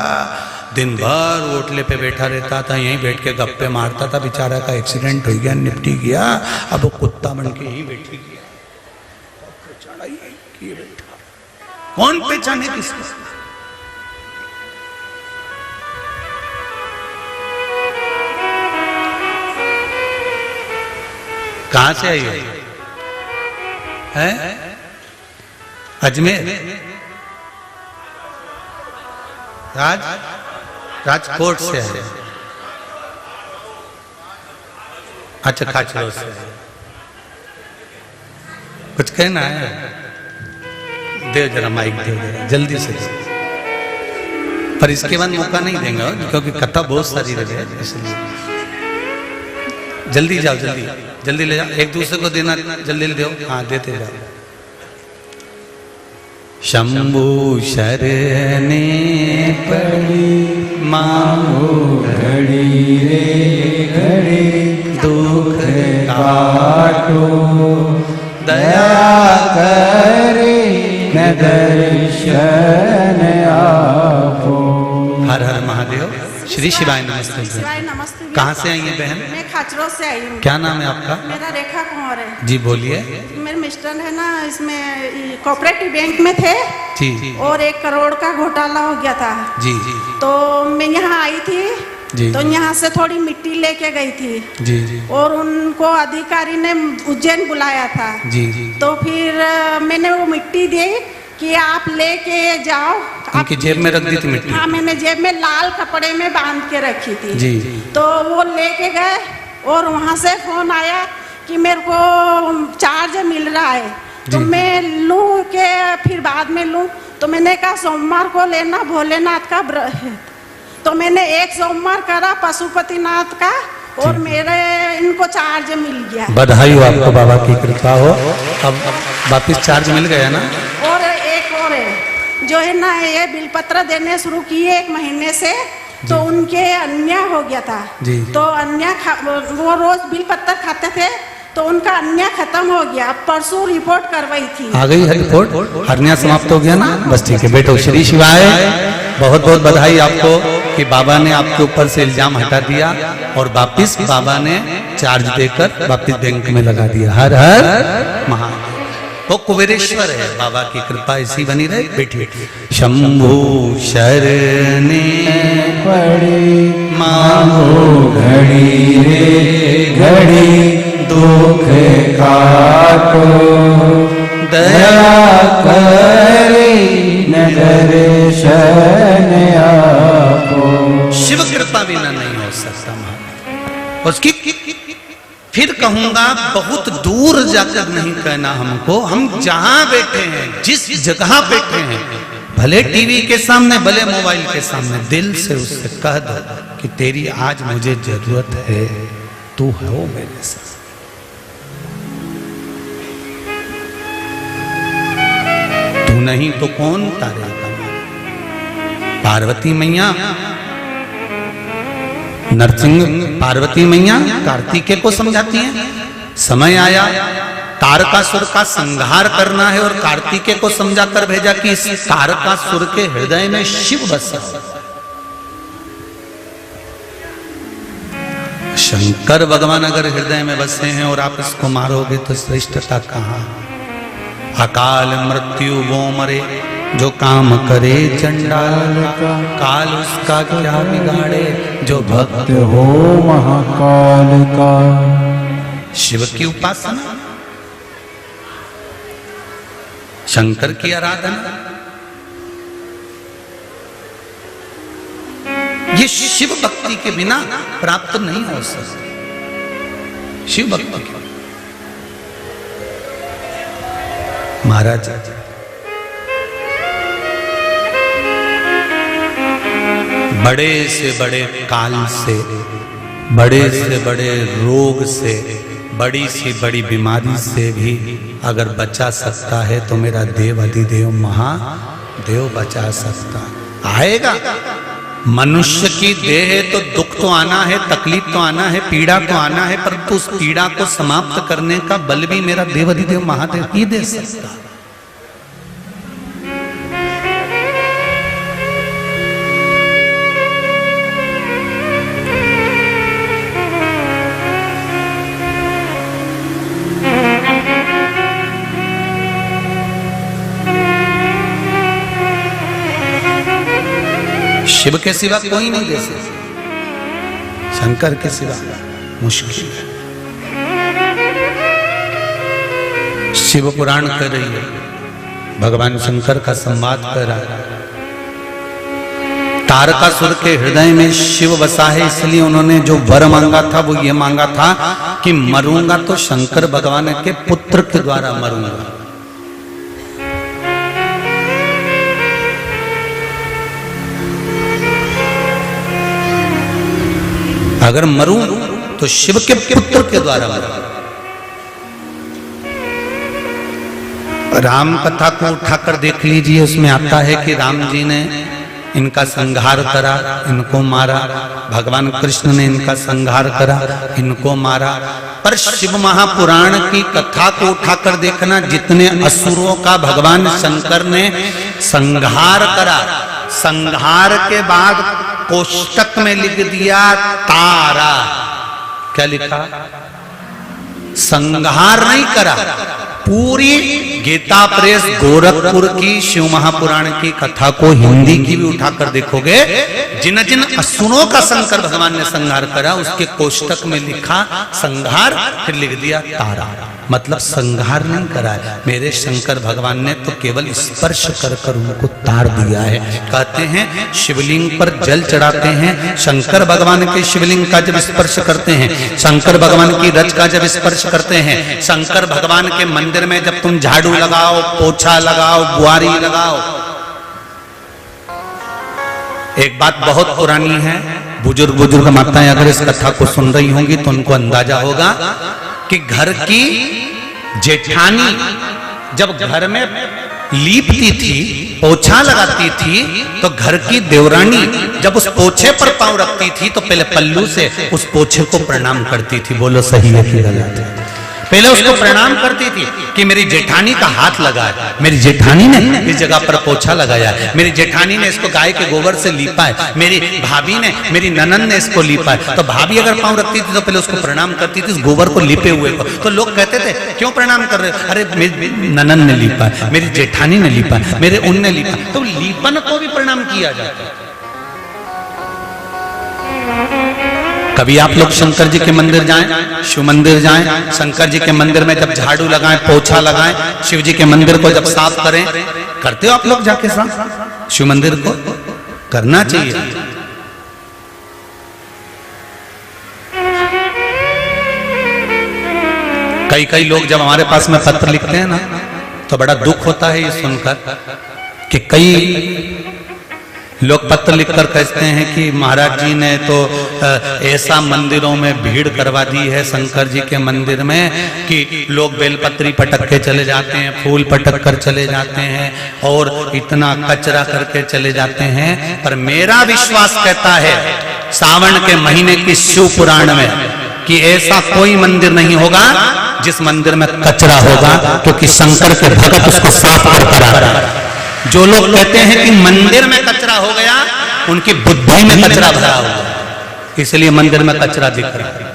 Speaker 1: दिन भर ओटले पे बैठा रहता था, यहीं बैठ के गप्पे मारता था, बेचारा का एक्सीडेंट हो गया, निपटी गया, अब वो कुत्ता बन के यहीं बैठी गया। कौन पहचाने किसको? कहां से आई है? अजमेर, राजकोट से है। अच्छा, खाचरो से। कुछ कहना है? दे जरा माइक, दे जल्दी से। पर इसके बाद मौका नहीं देंगे क्योंकि कथा बहुत सारी रही है, इसलिए जल्दी जाओ, जल्दी जल्दी ले जाओ। एक दूसरे को देना, जल्दी ले दो। हाँ, देते जाओ। शंभु शरणे
Speaker 2: पड़ी
Speaker 1: मांगो
Speaker 2: घड़ी रे घड़ी,
Speaker 1: दुख
Speaker 2: काटो
Speaker 1: दया
Speaker 2: करे न दर्शन आपो।
Speaker 1: हर हर महादेव। श्री शिवाय नमस्ते।
Speaker 4: शिवाय नमस्ते।
Speaker 1: कहाँ से आई है बहन?
Speaker 4: मैं खाचरो से आई हूँ।
Speaker 1: क्या नाम है आपका?
Speaker 4: मेरा रेखा कुंवर है
Speaker 1: जी, बोलिए।
Speaker 4: मेरे मिस्टर है ना, इसमें कोऑपरेटिव बैंक में थे
Speaker 1: जी
Speaker 4: और 1 करोड़ का घोटाला हो गया था।
Speaker 1: जी जी
Speaker 4: तो मैं यहाँ आई थी
Speaker 1: जी।
Speaker 4: तो यहाँ से थोड़ी मिट्टी लेके गई थी
Speaker 1: जी जी
Speaker 4: और उनको अधिकारी ने उज्जैन बुलाया था।
Speaker 1: जी जी।
Speaker 4: तो फिर मैंने वो मिट्टी दी कि आप लेके जाओ।
Speaker 1: उनकी जेब में रख दी थी मिट्टी?
Speaker 4: हाँ, मैंने जेब में लाल कपड़े में बांध के रखी थी।
Speaker 1: जी।
Speaker 4: तो वो लेके गए और वहाँ से फोन आया कि मेरे को चार्ज मिल रहा है। तो मैं लूँ के फिर बाद में लूँ, तो मैंने कहा सोमवार को लेना, भोलेनाथ का व्रत है। तो मैंने एक सोमवार करा पशुपतिनाथ का, और मेरे इनको चार्ज मिल गया।
Speaker 1: बधाई हो आपको, बाबा की कृपा हो। अब वापिस चार्ज मिल गया ना।
Speaker 4: और एक और है जो है ना, ये बिलपत्र देने शुरू किए 1 महीने से, तो उनके अन्याय हो गया था
Speaker 1: जी।
Speaker 4: तो अन्याय वो रोज बिलपत्र खाते थे, तो उनका अन्याय खत्म हो गया। परसों रिपोर्ट करवाई थी,
Speaker 1: आ गई है रिपोर्ट, हरनिया समाप्त हो गया ना। बस ठीक है बेटो, श्री शिवाय। बहुत बहुत बधाई आपको कि बाबा ने आपके ऊपर से इल्जाम हटा दिया और वापिस बाबा ने चार्ज देकर वापिस बैंक में लगा दिया। हर हर महादेव। वो कुबेरेश्वर है, बाबा की कृपा ऐसी बनी रहे। बैठिए। शंभु शरणे
Speaker 2: पड़ी
Speaker 1: मांगो
Speaker 2: घड़ी रे घड़ी दुख काटो, दया करे न दर्शन आपो।
Speaker 1: शिव कृपा बिना नहीं हो सकता महाराज। उसकी फिर कहूंगा, बहुत दूर जाकर नहीं कहना हमको। हम जहां बैठे हैं, जिस जगह बैठे हैं, भले टीवी के सामने, भले मोबाइल के सामने, दिल से उससे कह दो कि तेरी आज मुझे जरूरत है, तू हो मेरे साथ। तू नहीं तो कौन तारेगा। पार्वती मैया, नरसिंह पार्वती मैया कार्तिकेय को समझाती हैं, समय आया तारकासुर का संहार करना है, और कार्तिकेय को समझाकर भेजा कि इस तारकासुर के हृदय में शिव बसा। शंकर भगवान अगर हृदय में बसे हैं और आप इसको मारोगे तो श्रेष्ठता कहां। अकाल मृत्यु वो मरे जो काम करे चंडाल का, काल उसका क्या बिगाड़े जो भक्त
Speaker 2: हो महाकाल का।
Speaker 1: शिव की उपासना, शंकर की आराधना, ये शिव भक्ति के बिना प्राप्त नहीं हो सकती। शिव भक्ति की महाराज बड़े से बड़े काल से, बड़े से बड़े रोग से, बड़ी सी बड़ी बीमारी से भी अगर बचा सकता है तो मेरा देव अधिदेव महादेव बचा सकता। आएगा मनुष्य की देह है तो दुख तो आना है, तकलीफ तो आना है, पीड़ा तो आना है, परंतु उस पीड़ा को समाप्त करने का बल भी मेरा देव अधिदेव महादेव ही दे सकता। शिव के सिवा कोई नहीं दे सकता, शंकर के सिवा मुश्किल है। शिव पुराण कर रही है, भगवान शंकर का संवाद कर रहा है। तारकासुर के हृदय में शिव बसा है, इसलिए उन्होंने जो वर मांगा था वो ये मांगा था कि मरूंगा तो शंकर भगवान के पुत्र के द्वारा मरूंगा। अगर मरूं तो शिव के पुत्र के द्वारा मरूं। राम कथा को उठाकर देख लीजिए, उसमें आता है कि राम जी ने इनका संहार करा, इनको मारा। भगवान कृष्ण ने इनका संहार करा, इनको मारा। पर शिव महापुराण की कथा को उठाकर देखना, जितने असुरों का भगवान शंकर ने संहार करा, संहार के बाद कोष्टक में लिख दिया तारा। क्या लिखा? संहार नहीं करा। पूरी गीता प्रेस गोरखपुर की शिव महापुराण की कथा को हिंदी की भी उठाकर देखोगे, जिन जिन असुरों का शंकर भगवान ने संहार करा उसके कोष्टक में लिखा संहार, फिर लिख दिया तारा। मतलब संहार नहीं करा है। मेरे शंकर भगवान ने तो केवल स्पर्श कर कर उनको तार दिया है। कहते हैं शिवलिंग पर जल चढ़ाते हैं, शंकर भगवान के शिवलिंग का जब स्पर्श करते हैं, शंकर भगवान की रज का जब स्पर्श करते हैं, शंकर भगवान के मंदिर में जब तुम झाड़ू लगाओ, पोछा लगाओ, बुआरी लगाओ। एक बात बहुत पुरानी है, बुजुर्ग माताएं अगर इस कथा को सुन रही होंगी तो उनको अंदाजा होगा कि घर की जेठानी जब घर में लीपती थी, पोछा लगाती थी, तो घर की देवरानी जब उस पोछे पर पांव रखती थी तो पहले पल्लू से उस पोछे को प्रणाम करती थी। बोलो सही है कि गलत है? पहले उसको प्रणाम करती थी कि मेरी जेठानी का हाथ लगा है, मेरी जेठानी ने इस जगह पर पोछा लगाया है, मेरी जेठानी ने इसको गाय के गोबर से लीपा है, मेरी भाभी ने, मेरी ननन ने इसको लीपा है। तो भाभी अगर पांव रखती थी तो पहले उसको प्रणाम करती थी, इस गोबर को लीपे हुए को। तो लोग कहते थे क्यों प्रणाम कर रहे हो? अरे मेरी ननन ने लीपा है, मेरी जेठानी ने लीपा है, मेरे उनने लीपा। तो लीपन को भी प्रणाम किया जाता है। कभी आप लोग शंकर जी के मंदिर जाएं, शिव मंदिर जाएं, शंकर जी के मंदिर में जब झाड़ू लगाएं, पोछा लगाएं, शिव जी के मंदिर को जब साफ करें, करते हो आप लोग जाके साफ? शिव मंदिर को करना चाहिए। कई लोग जब हमारे पास में पत्र लिखते हैं ना तो बड़ा दुख होता है ये सुनकर कि कई लोग पत्र लिखकर कहते हैं कि महाराज जी ने तो ऐसा मंदिरों में भीड़ करवा दी है शंकर जी के मंदिर में कि लोग बेलपत्री पटक के चले जाते हैं, फूल पटक कर चले जाते हैं और इतना कचरा करके चले जाते हैं। पर मेरा विश्वास कहता है सावन के महीने की शिव पुराण में कि ऐसा कोई मंदिर नहीं होगा जिस मंदिर में कचरा होगा, क्योंकि शंकर के भक्त उसको साफ कर रहा है। जो लोग कहते हैं कि मंदिर में कचरा हो गया, उनकी बुद्धि में कचरा भरा हुआ, इसलिए मंदिर में कचरा दिख रहा है।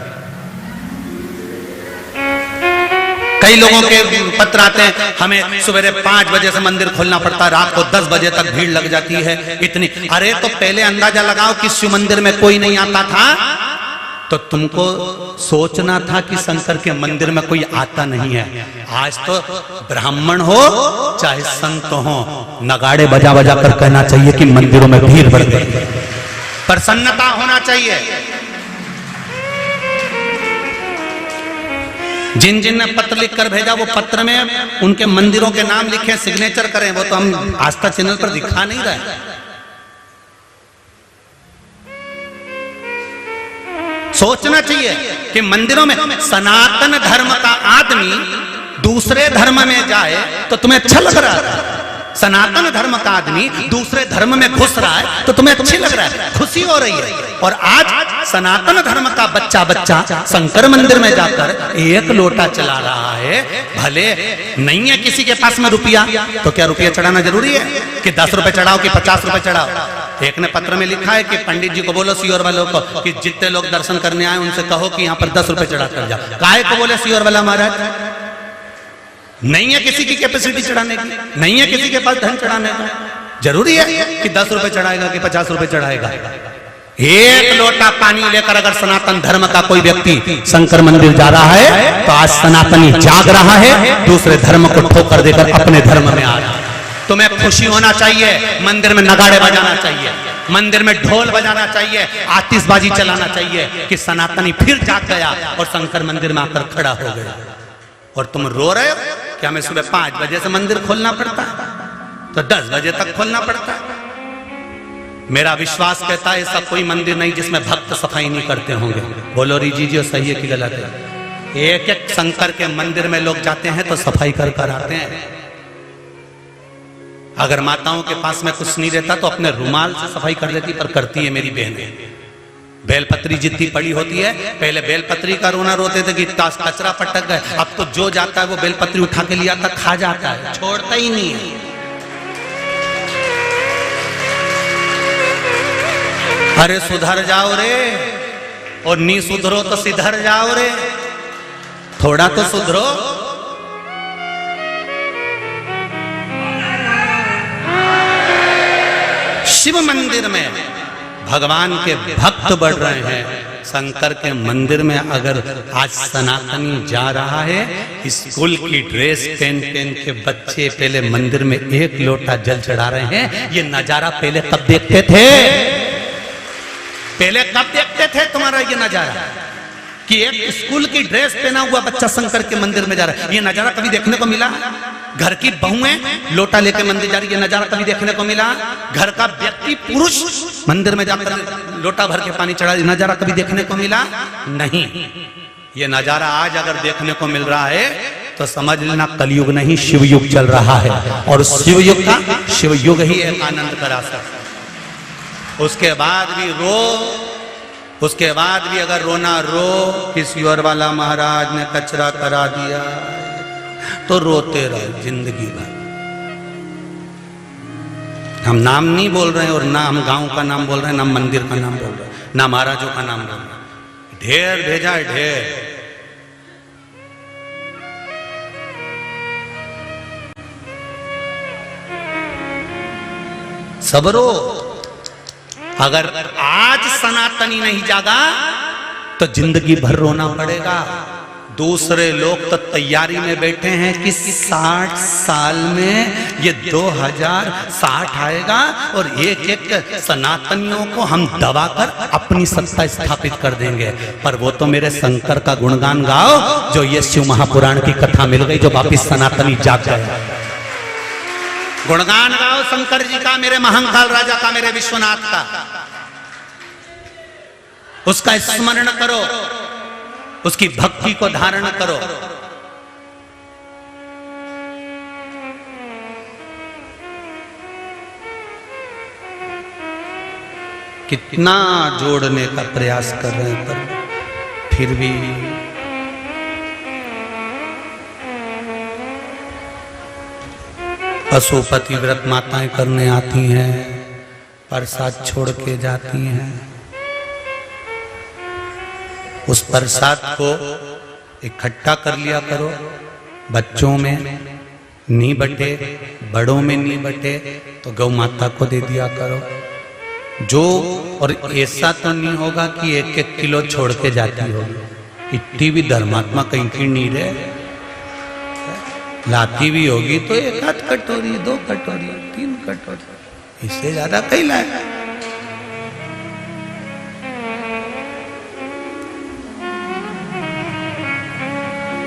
Speaker 1: कई लोगों के पत्र आते हैं, हमें सवेरे 5 बजे से मंदिर खोलना पड़ता है, रात को 10 बजे तक भीड़ लग जाती है इतनी। अरे तो पहले अंदाजा लगाओ कि शिव मंदिर में कोई नहीं आता था, तो तुमको सोचना था कि शंकर के मंदिर में कोई आता नहीं है। आज तो ब्राह्मण हो चाहे संत हो, नगाड़े बजा बजा कर कहना चाहिए कि मंदिरों में भीड़ बढ़ गई। प्रसन्नता होना चाहिए। जिन जिन ने पत्र लिख कर भेजा वो पत्र में उनके मंदिरों के नाम लिखे, सिग्नेचर करें। वो तो हम आस्था चैनल पर दिखा नहीं रहे। सोचना चाहिए कि मंदिरों में सनातन धर्म का आदमी दूसरे धर्म में जाए तो तुम्हें अच्छा लग रहा है। सनातन धर्म का आदमी दूसरे धर्म में घुस रहा है तो तुम्हें अच्छी लग रहा है, खुशी हो रही है। और आज सनातन धर्म का बच्चा शंकर मंदिर में जाकर 1 लोटा चला रहा है। भले नहीं है किसी के पास में रुपया, तो क्या रुपया चढ़ाना जरूरी है कि 10 रुपए चढ़ाओ कि 50 रुपए चढ़ाओ? एक ने पत्र में लिखा है कि पंडित जी को बोलो सीओर वालों को कि जितने लोग दर्शन करने आए उनसे कहो कि यहाँ पर 10 रुपए चढ़ा कर जाओ। काहे को बोले सीओर वाला महाराज? नहीं है किसी की कैपेसिटी चढ़ाने की, नहीं है किसी के पास धन चढ़ाने का। जरूरी है कि 10 रुपए चढ़ाएगा कि 50 रुपए चढ़ाएगा? 1 लोटा पानी लेकर अगर सनातन धर्म का कोई व्यक्ति शंकर मंदिर जा रहा है तो आज सनातनी जाग रहा है, दूसरे धर्म को ठोकर देकर अपने धर्म में आ रहा है। तुम्हें खुशी होना चाहिए, मंदिर में नगाड़े बजाना चाहिए, मंदिर में ढोल बजाना चाहिए, आतिशबाजी चलाना चाहिए कि सनातनी फिर जाग गया और शंकर मंदिर में आकर खड़ा हो गया। और तुम रो रहे हो कि हमें सुबह 5 बजे से मंदिर खोलना पड़ता है, तो 10 बजे तक खोलना पड़ता है। मेरा विश्वास कहता है ऐसा कोई मंदिर नहीं जिसमें भक्त सफाई नहीं करते होंगे। बोलो रीजी सही है कि गलत है? एक शंकर के मंदिर में लोग जाते हैं तो सफाई कर कर आते हैं। अगर माताओं के पास में कुछ नहीं रहता तो अपने रुमाल से सफाई कर देती, पर करती है मेरी बहनें। बेलपत्री जितनी पड़ी होती है, पहले बेलपत्री का रोना रोते थे कि कचरा पटक गए, अब तो जो जाता है वो बेलपत्री उठा के लिया था, खा जाता है, छोड़ता ही नहीं है। अरे सुधर जाओ रे, और नहीं सुधरो तो सिधर जाओ रे, थोड़ा तो सुधरो। शिव मंदिर में भगवान के भक्त बढ़ रहे हैं, शंकर के मंदिर में अगर आज सनातनी जा रहा है, स्कूल की ड्रेस पहन पहन के बच्चे पहले मंदिर में एक लोटा जल चढ़ा रहे हैं, ये नजारा पहले कब देखते थे? पहले कब देखते थे तुम्हारा ये नजारा कि एक स्कूल की ड्रेस पहना हुआ बच्चा शंकर के मंदिर में जा रहा है? ये नजारा कभी देखने को मिला? घर की बहुएं लोटा लेकर मंदिर जा रही, ये नजारा कभी देखने को मिला? घर का व्यक्ति पुरुष मंदिर में जाकर लोटा भर के पानी चढ़ा, नजारा कभी देखने को मिला? नहीं। ये नजारा आज अगर देखने को मिल रहा है तो समझ लेना कलयुग नहीं, शिवयुग चल रहा है, और शिवयुग ही एक आनंद करा सकता। उसके बाद भी रो, उसके बाद भी अगर रोना रो, किसी और वाला महाराज ने कचरा करा दिया तो रोते रहो जिंदगी भर। हम नाम नहीं बोल रहे हैं, और ना हम गांव का नाम बोल रहे हैं, ना मंदिर का नाम बोल रहे हैं, ना महाराजों का नाम बोल रहे हैं। ढेर भेजा है, ढेर। सबरो, अगर आज सनातनी नहीं जागा तो जिंदगी भर रोना पड़ेगा। दूसरे लोग तो तैयारी में बैठे हैं कि 60 साल में ये 2060 आएगा और एक एक सनातनियों को हम दबाकर अपनी सत्ता स्थापित कर देंगे। पर वो तो मेरे शंकर का गुणगान गाओ, जो ये शिव महापुराण की कथा मिल गई, जो वापिस सनातनी जाग गया। गुणगान गाओ शंकर जी का, मेरे महाकाल राजा का, मेरे विश्वनाथ का। उसका स्मरण करो, उसकी भक्ति को धारण करो। कितना जोड़ने का प्रयास कर रहे हैं, पर फिर भी पशुपति व्रत माताएं करने आती हैं, प्रसाद छोड़ के जाती हैं। उस प्रसाद को इकट्ठा कर लिया करो, बच्चों में नहीं बटे, बड़ों में नहीं बटे तो गौ माता को दे दिया करो। जो, और ऐसा तो नहीं होगा कि 1-1 किलो छोड़ के जाती होगी। इतनी भी धर्मात्मा कहीं की नहीं रहे। लाती भी होगी तो 1 कटोरी, 2 कटोरी, 3 कटोरी, इससे ज्यादा कहीं लाए।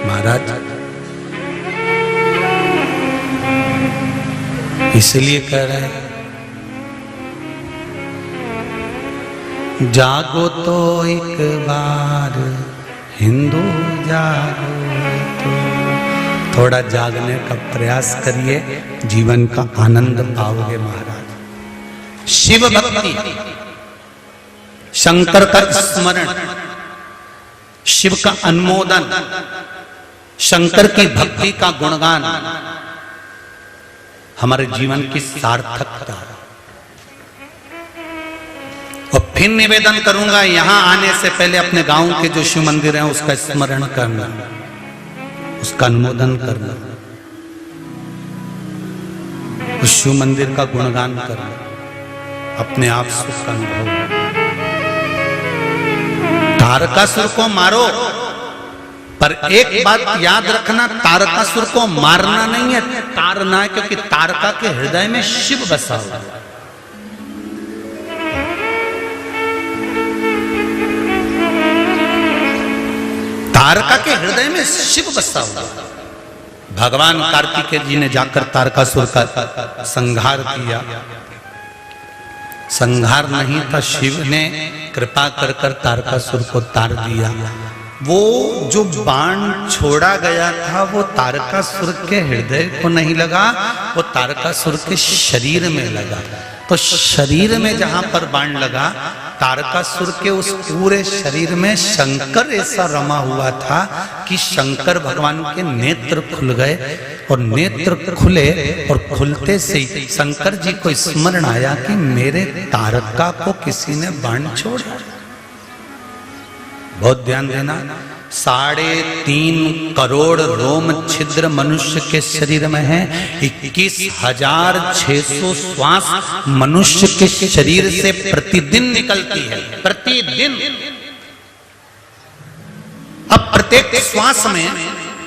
Speaker 1: महाराज इसलिए कह रहे हैं, जागो तो एक बार हिंदू जागो तो। थोड़ा जागने का प्रयास करिए, जीवन का आनंद पाओगे महाराज। शिव भक्ति, शंकर का स्मरण, शिव का अनुमोदन, शंकर की भक्ति का गुणगान हमारे जीवन की सार्थकता। और फिर निवेदन करूंगा, यहां आने से पहले अपने गांव के जो शिव मंदिर हैं उसका स्मरण करना, उसका अनुमोदन करना, उस शिव मंदिर का गुणगान करना, अपने आप सुख का अनुभव। तारकासुर को मारो, पर एक बात याद रखना, तारकासुर को मारना नहीं है, तारना है, क्योंकि तारका के हृदय में शिव बसा हुआ है। तारका के हृदय में शिव बसा हुआ। भगवान कार्तिकेय जी ने जाकर तारकासुर का संहार किया। संहार नहीं था, शिव ने कृपा कर कर तारकासुर को तार दिया। वो जो बाण छोड़ा गया था वो तारकासुर के हृदय को नहीं लगा, वो तारकासुर के शरीर में लगा। तो शरीर में जहां पर बाण लगा, तारकासुर के उस पूरे शरीर में शंकर ऐसा रमा हुआ था कि शंकर भगवान के नेत्र खुल गए। और नेत्र खुले और खुलते से ही शंकर जी को स्मरण आया कि मेरे तारका को किसी ने बाण छोड़ा। बहुत ध्यान देना, 3.5 करोड़ रोम छिद्र मनुष्य के शरीर में है। 21,600 श्वास मनुष्य के शरीर से प्रतिदिन निकलती है, प्रतिदिन। प्रत्येक श्वास में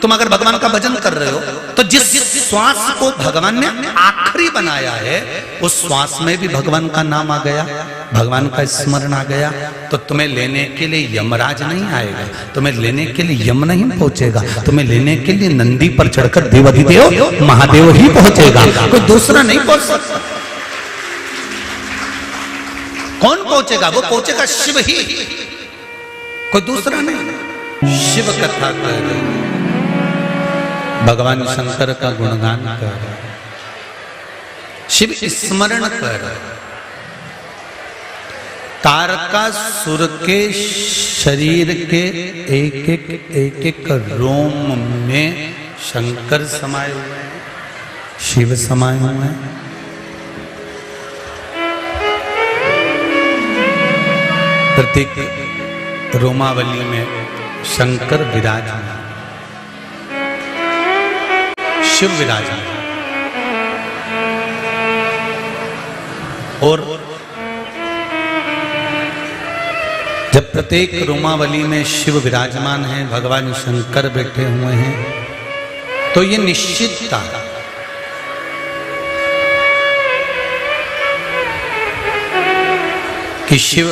Speaker 1: तुम अगर भगवान का भजन कर रहे हो तो जिस श्वास को भगवान ने आखिरी बनाया है उस श्वास में भी भगवान का नाम आ गया, भगवान का स्मरण आ गया, तो तुम्हें लेने के लिए यमराज नहीं आएगा, तुम्हें लेने के लिए यम नहीं पहुंचेगा, तुम्हें लेने के लिए नंदी पर चढ़कर देवाधिदेव महादेव ही पहुंचेगा, कोई दूसरा नहीं पहुंच सकता। कौन पहुंचेगा? वो पहुंचेगा शिव ही, कोई दूसरा नहीं। शिव कथा कर रहे, भगवान शंकर का गुणगान कर रहे, शिव स्मरण कर रहे। तारकासुर के शरीर के एक एक रोम में शंकर समाये हुए हैं, शिव समाये हुए हैं। प्रत्येक रोमावली में शंकर विराजमान, शिव विराजमान, और जब प्रत्येक रोमावली में शिव विराजमान है, भगवान शंकर बैठे हुए हैं, तो ये निश्चित था कि शिव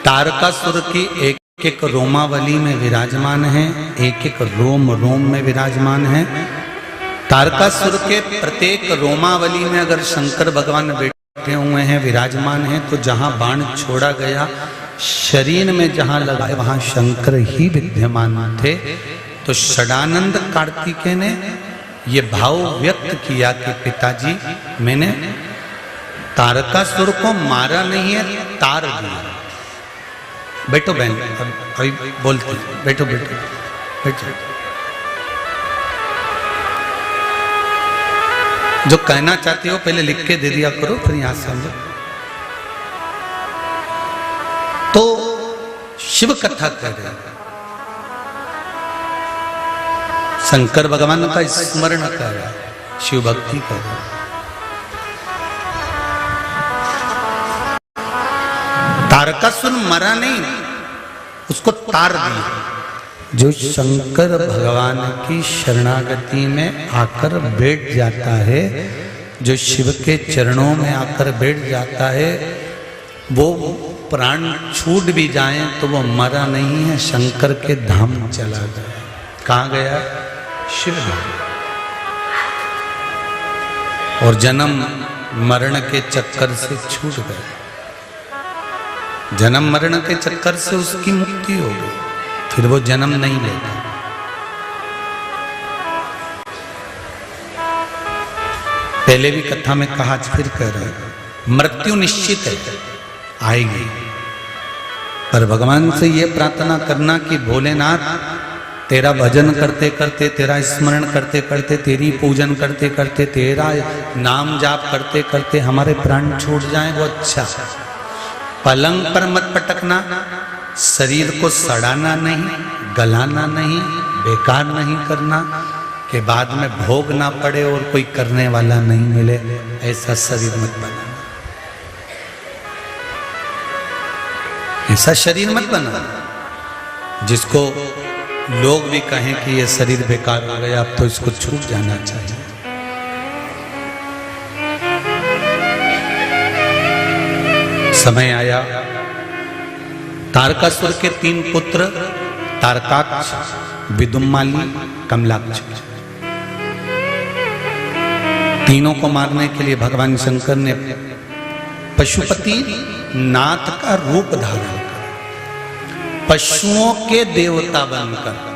Speaker 1: तारकासुर की एक एक रोमावली में विराजमान है, एक एक रोम रोम में विराजमान है। तारकासुर के प्रत्येक रोमावली में अगर शंकर भगवान बैठे हुए हैं, विराजमान हैं, तो जहां बाण छोड़ा गया शरीर में जहां लगा वहां शंकर ही विद्यमान थे। तो षडानंद कार्तिकेय ने ये भाव व्यक्त किया कि पिताजी मैंने तारकासुर को मारा नहीं है, तार दिया। बैठो बहन, अभी बोलती, बैठो बैठो बैठो। जो कहना चाहती हो पहले लिख के दे दिया करो, फिर यहां समझो। तो शिव कथा कर रहे, शंकर भगवान का स्मरण कर रहा, शिव भक्ति कर रहा। तारकासुर मरा नहीं, उसको तार दिया। जो शंकर भगवान की शरणागति में आकर बैठ जाता है, जो शिव के चरणों में आकर बैठ जाता है, वो प्राण छूट भी जाए तो वो मरा नहीं है, शंकर के धाम चला गया। कहाँ गया? शिव धाम। और जन्म मरण के चक्कर से छूट गया, जन्म मरण के चक्कर से उसकी मुक्ति हो गई, फिर वो जन्म नहीं लेता। पहले भी कथा में कहा, फिर कह रहे हैं, मृत्यु निश्चित है, आएगी, पर भगवान से ये प्रार्थना करना कि भोलेनाथ तेरा भजन करते करते, तेरा स्मरण करते करते, तेरी पूजन करते करते, तेरा नाम जाप करते करते हमारे प्राण छूट जाएं, वो अच्छा। पलंग पर मत पटकना, शरीर को सड़ाना नहीं, गलाना नहीं, बेकार नहीं करना कि बाद में भोग ना पड़े और कोई करने वाला नहीं मिले, ऐसा शरीर मत बनाना, ऐसा शरीर मत बनाना जिसको लोग भी कहें कि ये शरीर बेकार हो गया, अब तो इसको छूट जाना चाहिए। समय आया, तारकासुर के 3 पुत्र तारकाक्ष, विदुम्माली, कमलाक्ष, तीनों को मारने के लिए भगवान शंकर ने पशुपति नाथ का रूप धारण कर, पशुओं के देवता बनकर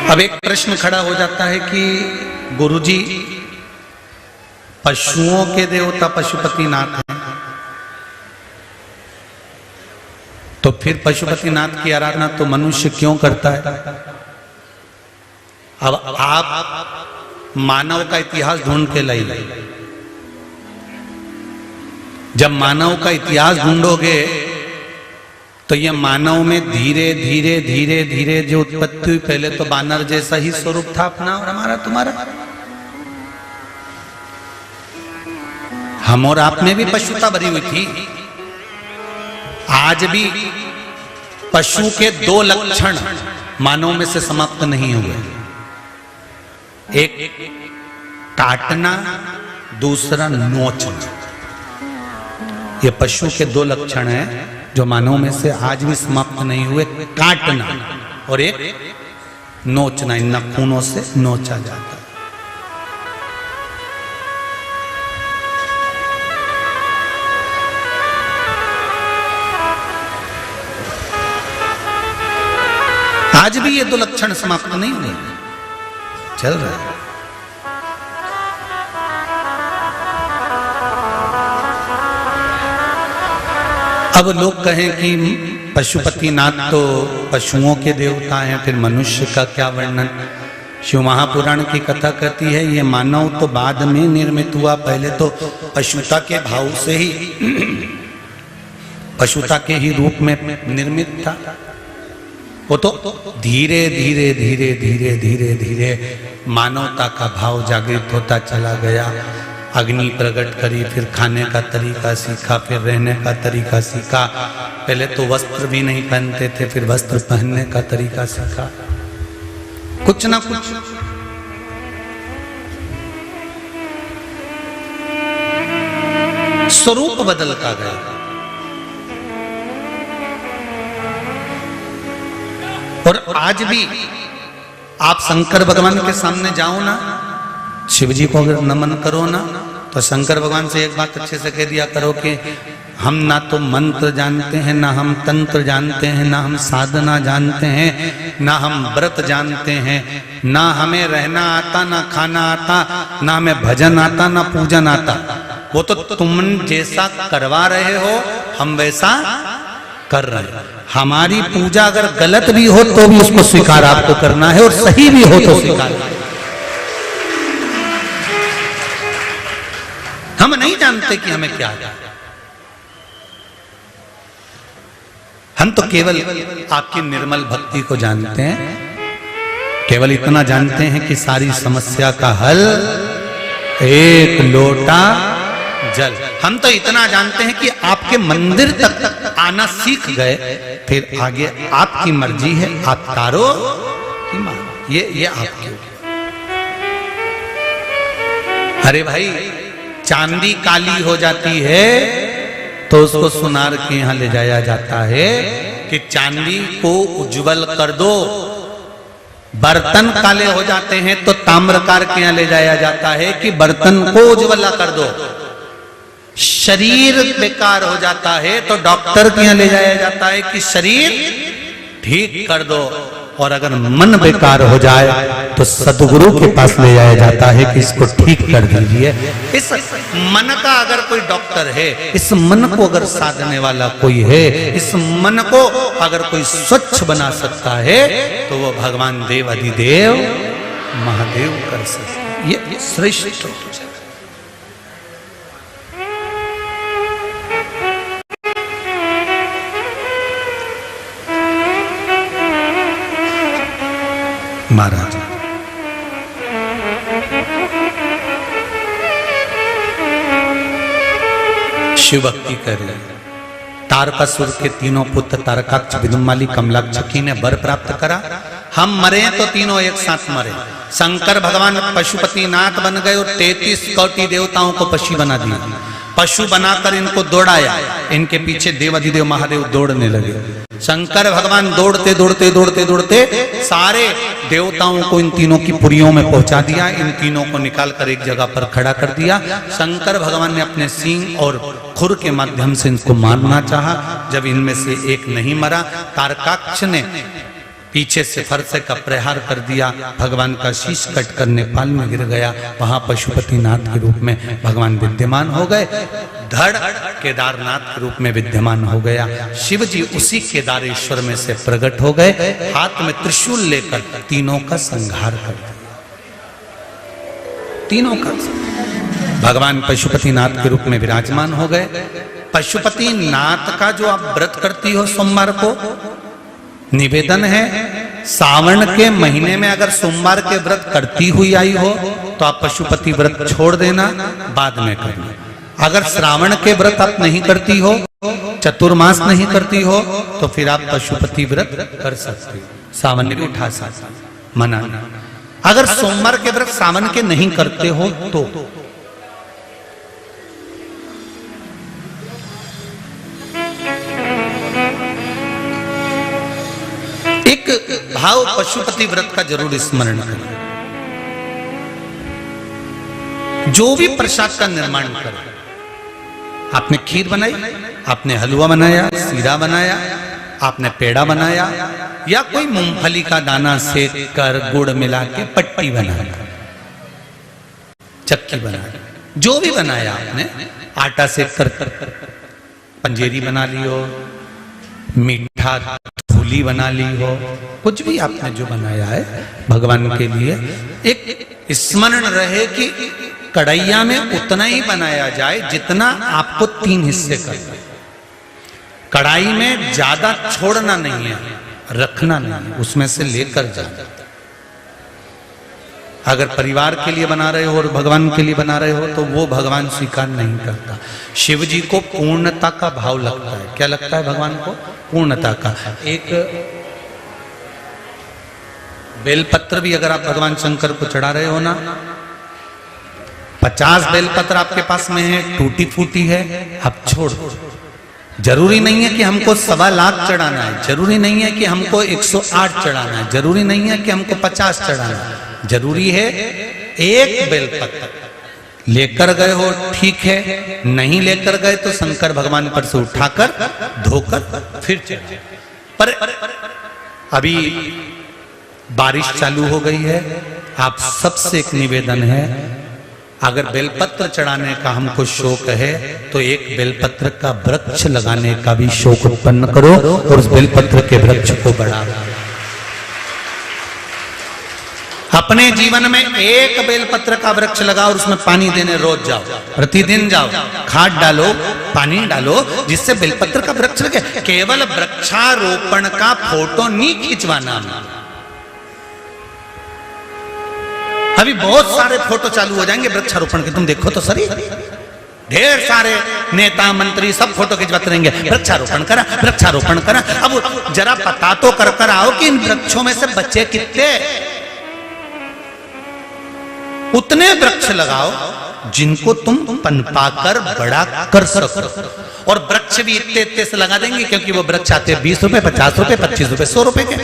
Speaker 1: अब एक प्रश्न खड़ा हो जाता है कि गुरुजी पशुओं के देवता पशुपतिनाथ हैं, तो फिर पशुपतिनाथ की आराधना तो मनुष्य क्यों करता है? अब आप मानव का इतिहास ढूंढ के लाइए, जब मानव का इतिहास ढूंढोगे तो ये मानव में धीरे धीरे धीरे धीरे जो उत्पत्ति हुई, पहले तो बानर जैसा ही स्वरूप था अपना और हमारा तुम्हारा। हम और आप में भी पशुता भरी हुई थी। आज भी पशु के दो लक्षण मानव में से समाप्त नहीं हुए, एक काटना, दूसरा नोचना। ये पशु के दो लक्षण हैं जो मानव में से आज भी समाप्त नहीं हुए, काटना और एक नोचना। इन नाखूनों से नोचा जाता है। आज भी ये दो लक्षण समाप्त नहीं हुए, चल रहा है। अब लोग कहें कि पशुपतिनाथ तो पशुओं के देवता हैं, फिर मनुष्य का क्या वर्णन। शिव महापुराण की कथा कहती है ये मानव तो बाद में निर्मित हुआ, पहले तो पशुता के भाव से ही पशुता के ही रूप में निर्मित था। वो तो धीरे धीरे धीरे धीरे धीरे धीरे मानवता का भाव जागृत होता चला गया। अग्नि प्रकट करी, फिर खाने का तरीका सीखा, फिर रहने का तरीका सीखा। पहले तो वस्त्र भी नहीं पहनते थे, फिर वस्त्र पहनने का तरीका सीखा। कुछ ना कुछ स्वरूप बदलता गया। और आज भी आप शंकर भगवान के सामने जाओ ना, शिव जी को अगर नमन करो ना, तो शंकर भगवान से एक बात अच्छे से कह दिया करो कि हम ना तो मंत्र जानते हैं, ना हम तंत्र जानते हैं, ना हम साधना जानते हैं, ना हम व्रत जानते हैं, ना हमें रहना आता, ना खाना आता, ना हमें भजन आता, ना पूजन आता। वो तो तुम जैसा करवा रहे हो हम वैसा कर रहे हैं। हमारी पूजा अगर गलत भी हो तो भी उसको स्वीकार आपको करना है, और सही भी हो तो स्वीकार। हम नहीं जानते कि हमें क्या है। हम तो केवल आपकी निर्मल भक्ति को जानते हैं, केवल इतना जानते हैं कि सारी समस्या का हल एक लोटा जल। हम तो इतना जानते हैं कि आपके मंदिर तक आना सीख गए, फिर आगे आपकी मर्जी है, आप तारो कि मारो, ये आपके। अरे भाई, चांदी काली हो जाती है तो उसको सुनार के यहां ले जाया जाता है कि चांदी को उज्जवल कर दो। बर्तन काले हो जाते हैं तो ताम्रकार के यहां ले जाया जाता है कि बर्तन को उज्ज्वला कर दो। शरीर बेकार हो जाता है तो डॉक्टर के यहां ले जाया जाता है कि शरीर ठीक कर दो। और अगर मन बेकार हो जाए तो सदगुरु के पास ले जाया जाता है कि इसको ठीक कर दीजिए। इस मन का अगर कोई डॉक्टर है, इस मन को अगर साधने वाला कोई है, इस मन को अगर कोई स्वच्छ बना सकता है तो वो भगवान देव अधिदेव महादेव कर सकते। ये श्रेष्ठ महाराज। शिव भक्ति कर रहे। तारकासुर के तीनों पुत्र तारकाक्ष, विदुमाली, कमलाक्षकी ने वर प्राप्त करा। हम मरे तो तीनों एक साथ मरे। शंकर भगवान पशुपतिनाथ बन गए और 33 कोटि देवताओं को पशु बना दिया। पशु बनाकर इनको दौड़ाया, इनके पीछे देवाधिदेव महादेव दौड़ने लगे। शंकर भगवान दौड़ते दौड़ते दौड़ते दौड़ते सारे देवताओं को इन तीनों की पुरियों में पहुंचा दिया। इन तीनों को निकालकर एक जगह पर खड़ा कर दिया। शंकर भगवान ने अपने सींग और खुर के माध्यम से इनको मारना चाहा। जब इनमें से एक नहीं मरा, तारकाक्ष ने पीछे से फरस का प्रहार कर दिया। भगवान का शीश कटकर नेपाल में गिर गया। वहां पशुपतिनाथ के रूप में भगवान विद्यमान हो गए। धड़ केदारनाथ के रूप में विद्यमान हो गया। शिव जी उसी केदारेश्वर में से प्रकट हो गए। हाथ में त्रिशूल लेकर तीनों का संहार कर दिया। तीनों का भगवान पशुपतिनाथ के रूप में विराजमान हो गए। पशुपतिनाथ का जो आप व्रत करती हो सोमवार को, निवेदन है सावन के महीने में अगर सोमवार के व्रत करती हुई आई हो तो आप पशुपति व्रत छोड़ देना, बाद में करना। अगर श्रावण के व्रत आप नहीं करती हो, चतुर्मास नहीं करती हो, तो फिर आप पशुपति व्रत कर सकते हो, सावन भी उठा सकते, मना नहीं। अगर सोमवार के व्रत सावन के नहीं करते हो तो एक भाव पशुपति व्रत का जरूर स्मरण करें। जो भी प्रसाद का निर्माण करें, आपने खीर बनाई, आपने हलवा बनाया, सीरा बनाया, आपने पेड़ा बनाया, या कोई मूंगफली का दाना सेक कर गुड़ मिला के पट्टी बनाया, चक्की बनाया, जो भी बनाया आपने, आटा सेक कर पंजेरी बना ली हो, मीठा धूली बना ली हो, कुछ भी आपने जो बनाया है भगवान के लिए, एक स्मरण रहे कि कढ़ैया में उतना ही बनाया जाए जितना आपको 3 हिस्से करना है। कढ़ाई में ज्यादा छोड़ना नहीं है, रखना नहीं है, उसमें से लेकर जाना। अगर परिवार के लिए बना रहे हो और भगवान के लिए बना रहे हो तो वो भगवान स्वीकार नहीं करता। शिव जी को पूर्णता का भाव लगता है। क्या लगता है भगवान को? पूर्णता का। एक बेलपत्र भी अगर आप भगवान शंकर को चढ़ा रहे हो ना, 50 बेलपत्र आपके पास में है, टूटी फूटी है, आप छोड़ दो। जरूरी नहीं है कि हमको 1.25 लाख चढ़ाना है, जरूरी नहीं है कि हमको 108 चढ़ाना है, जरूरी नहीं है कि हमको 50 चढ़ाना है। जरूरी है एक बेलपत्र लेकर गए हो ठीक है, नहीं लेकर गए तो शंकर भगवान पर से उठाकर धोकर फिर चढ़ाओ। पर अभी बारिश चालू हो गई है, आप सबसे एक निवेदन है, अगर बेलपत्र चढ़ाने का हमको शौक है तो एक बेलपत्र का वृक्ष लगाने का भी शौक उत्पन्न करो और उस बेलपत्र के वृक्ष को बढ़ाओ। अपने जीवन में एक बेलपत्र का वृक्ष लगाओ और उसमें पानी देने रोज जाओ, प्रतिदिन जाओ, खाद डालो, पानी डालो, जिससे बेलपत्र का वृक्ष लगे। केवल वृक्षारोपण का फोटो नहीं खिंचवाना। अभी बहुत सारे फोटो चालू हो जाएंगे वृक्षारोपण के, तुम देखो तो सही, ढेर सारे नेता मंत्री सब फोटो खिंचवाते रहेंगे, वृक्षारोपण करा, वृक्षारोपण करा। अब जरा पता तो कर आओ कि इन वृक्षों में से बच्चे कितने। उतने वृक्ष लगाओ जिनको तुम पनपाकर बड़ा कर सको। और वृक्ष भी इतने से लगा देंगे, क्योंकि वो वृक्ष आते हैं 20 रुपए, 50 रुपए, 25 रुपए, 100 रुपए के।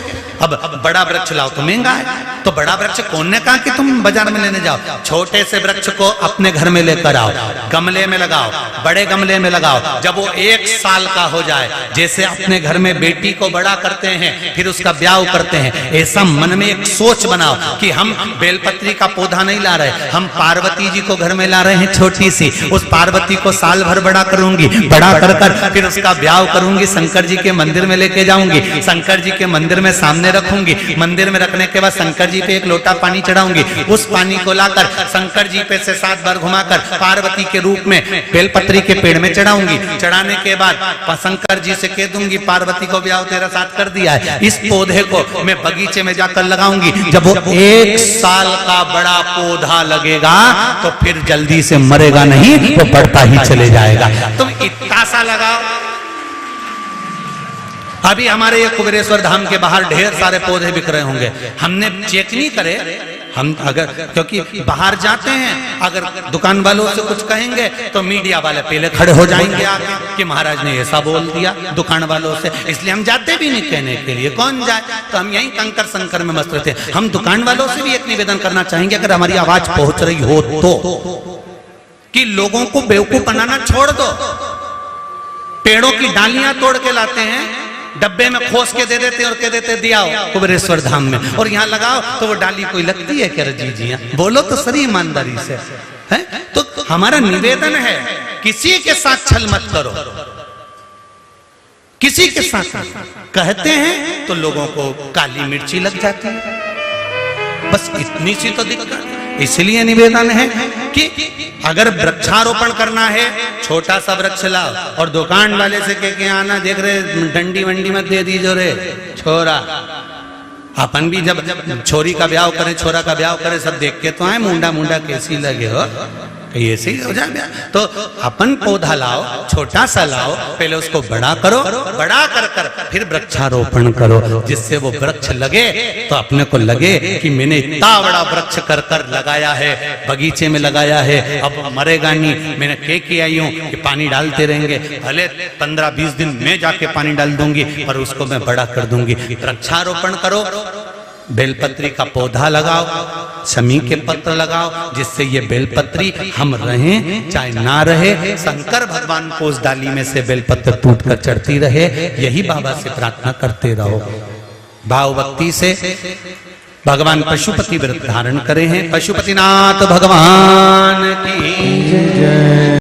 Speaker 1: अब बड़ा वृक्ष लाओ तो महंगा है, तो बड़ा वृक्ष कौन ने कहा कि तुम बाजार में लेने जाओ? छोटे से वृक्ष को अपने घर में लेकर आओ, गमले में लगाओ, बड़े गमले में लगाओ। जब वो 1 साल का हो जाए, जैसे अपने घर में बेटी को बड़ा करते हैं फिर उसका ब्याह करते हैं, ऐसा मन में एक सोच बनाओ कि हम बेलपत्री का पौधा नहीं ला रहे, हम पार्वती जी को घर में ला रहे हैं छोटी सी। उस पार्वती को साल भर बड़ा करूंगी, बड़ा कर फिर उसका ब्याह करूंगी, शंकर जी के मंदिर में लेके जाऊंगी, शंकर जी के मंदिर में सामने रखूंगी, मंदिर में रखने के बाद शंकर जी पे एक लोटा पानी चढ़ाऊंगी, उस पानी को लाकर शंकर जी पे से 7 बार घुमाकर पार्वती के रूप में बेलपत्री के पेड़ में चढ़ाऊंगी। चढ़ाने के बाद शंकर जी से कह दूंगी पार्वती को ब्याह तेरा साथ कर दिया है, इस पौधे को मैं बगीचे में जाकर लगाऊंगी। जब वो 1 साल का बड़ा पौधा लगेगा तो फिर जल्दी से मरेगा नहीं, वो बढ़ता ही चले जाएगा। तुम इतना सा लगाओ। अभी हमारे ये कुबेरेश्वर धाम के बाहर ढेर सारे पौधे बिक रहे होंगे, हमने चेक नहीं करे। हम अगर, क्योंकि बाहर जाते हैं, अगर दुकान वालों से कुछ कहेंगे तो मीडिया वाले पहले खड़े हो जाएंगे आके कि महाराज ने ऐसा बोल दिया दुकान वालों से, इसलिए हम जाते भी नहीं कहने के लिए, कौन जाए। तो हम यहीं कंकर संकर में मस्त रहते हैं। हम दुकान वालों से भी एक निवेदन करना चाहेंगे, अगर हमारी आवाज पहुंच रही हो तो, कि लोगों को बेवकूफ बनाना छोड़ दो। पेड़ों की डालियां तोड़ के लाते हैं, डब्बे में खोस के दे देते और कह देते दिया कुबेरेश्वर धाम में, और यहाँ लगाओ तो वो डाली कोई लगती है क्या? जी बोलो तो सही ईमानदारी से है। तो हमारा निवेदन है, किसी के साथ छल मत करो, किसी के साथ कहते हैं तो लोगों को काली मिर्ची लग जाती है, बस इतनी सी तो दिक्कत। इसलिए निवेदन है कि अगर वृक्षारोपण करना है, छोटा सा वृक्ष लाओ और दुकान वाले से कह के आना, देख रहे डंडी वंडी मत दे दीजो रे छोरा। अपन भी जब छोरी का ब्याह करें, छोरा का ब्याह करें, सब देख के तो आए मुंडा मुंडा कैसी लगे हो, कहीं ऐसे ही हो जाए। तो अपन पौधा लाओ, छोटा सा लाओ, पहले उसको बड़ा करो, बड़ा कर फिर वृक्षारोपण करो, जिससे वो वृक्ष लगे तो अपने को लगे कि मैंने इतना बड़ा वृक्ष कर लगाया है, बगीचे में लगाया है, अब मरेगा नहीं, मैंने के आई हूँ कि पानी डालते रहेंगे, भले 15-20 दिन में जाके पानी डाल दूंगी पर उसको मैं बड़ा कर दूंगी। वृक्षारोपण करो, बेलपत्री का पौधा लगाओ, शमी के पत्र लगाओ, जिससे ये बेलपत्री हम रहें चाहे ना रहे, शंकर भगवान को उस डाली में से बेलपत्र टूट कर चढ़ती रहे। यही बाबा से प्रार्थना करते रहो। भाव भक्ति से भगवान पशुपति व्रत धारण करे हैं। पशुपतिनाथ भगवान की जय।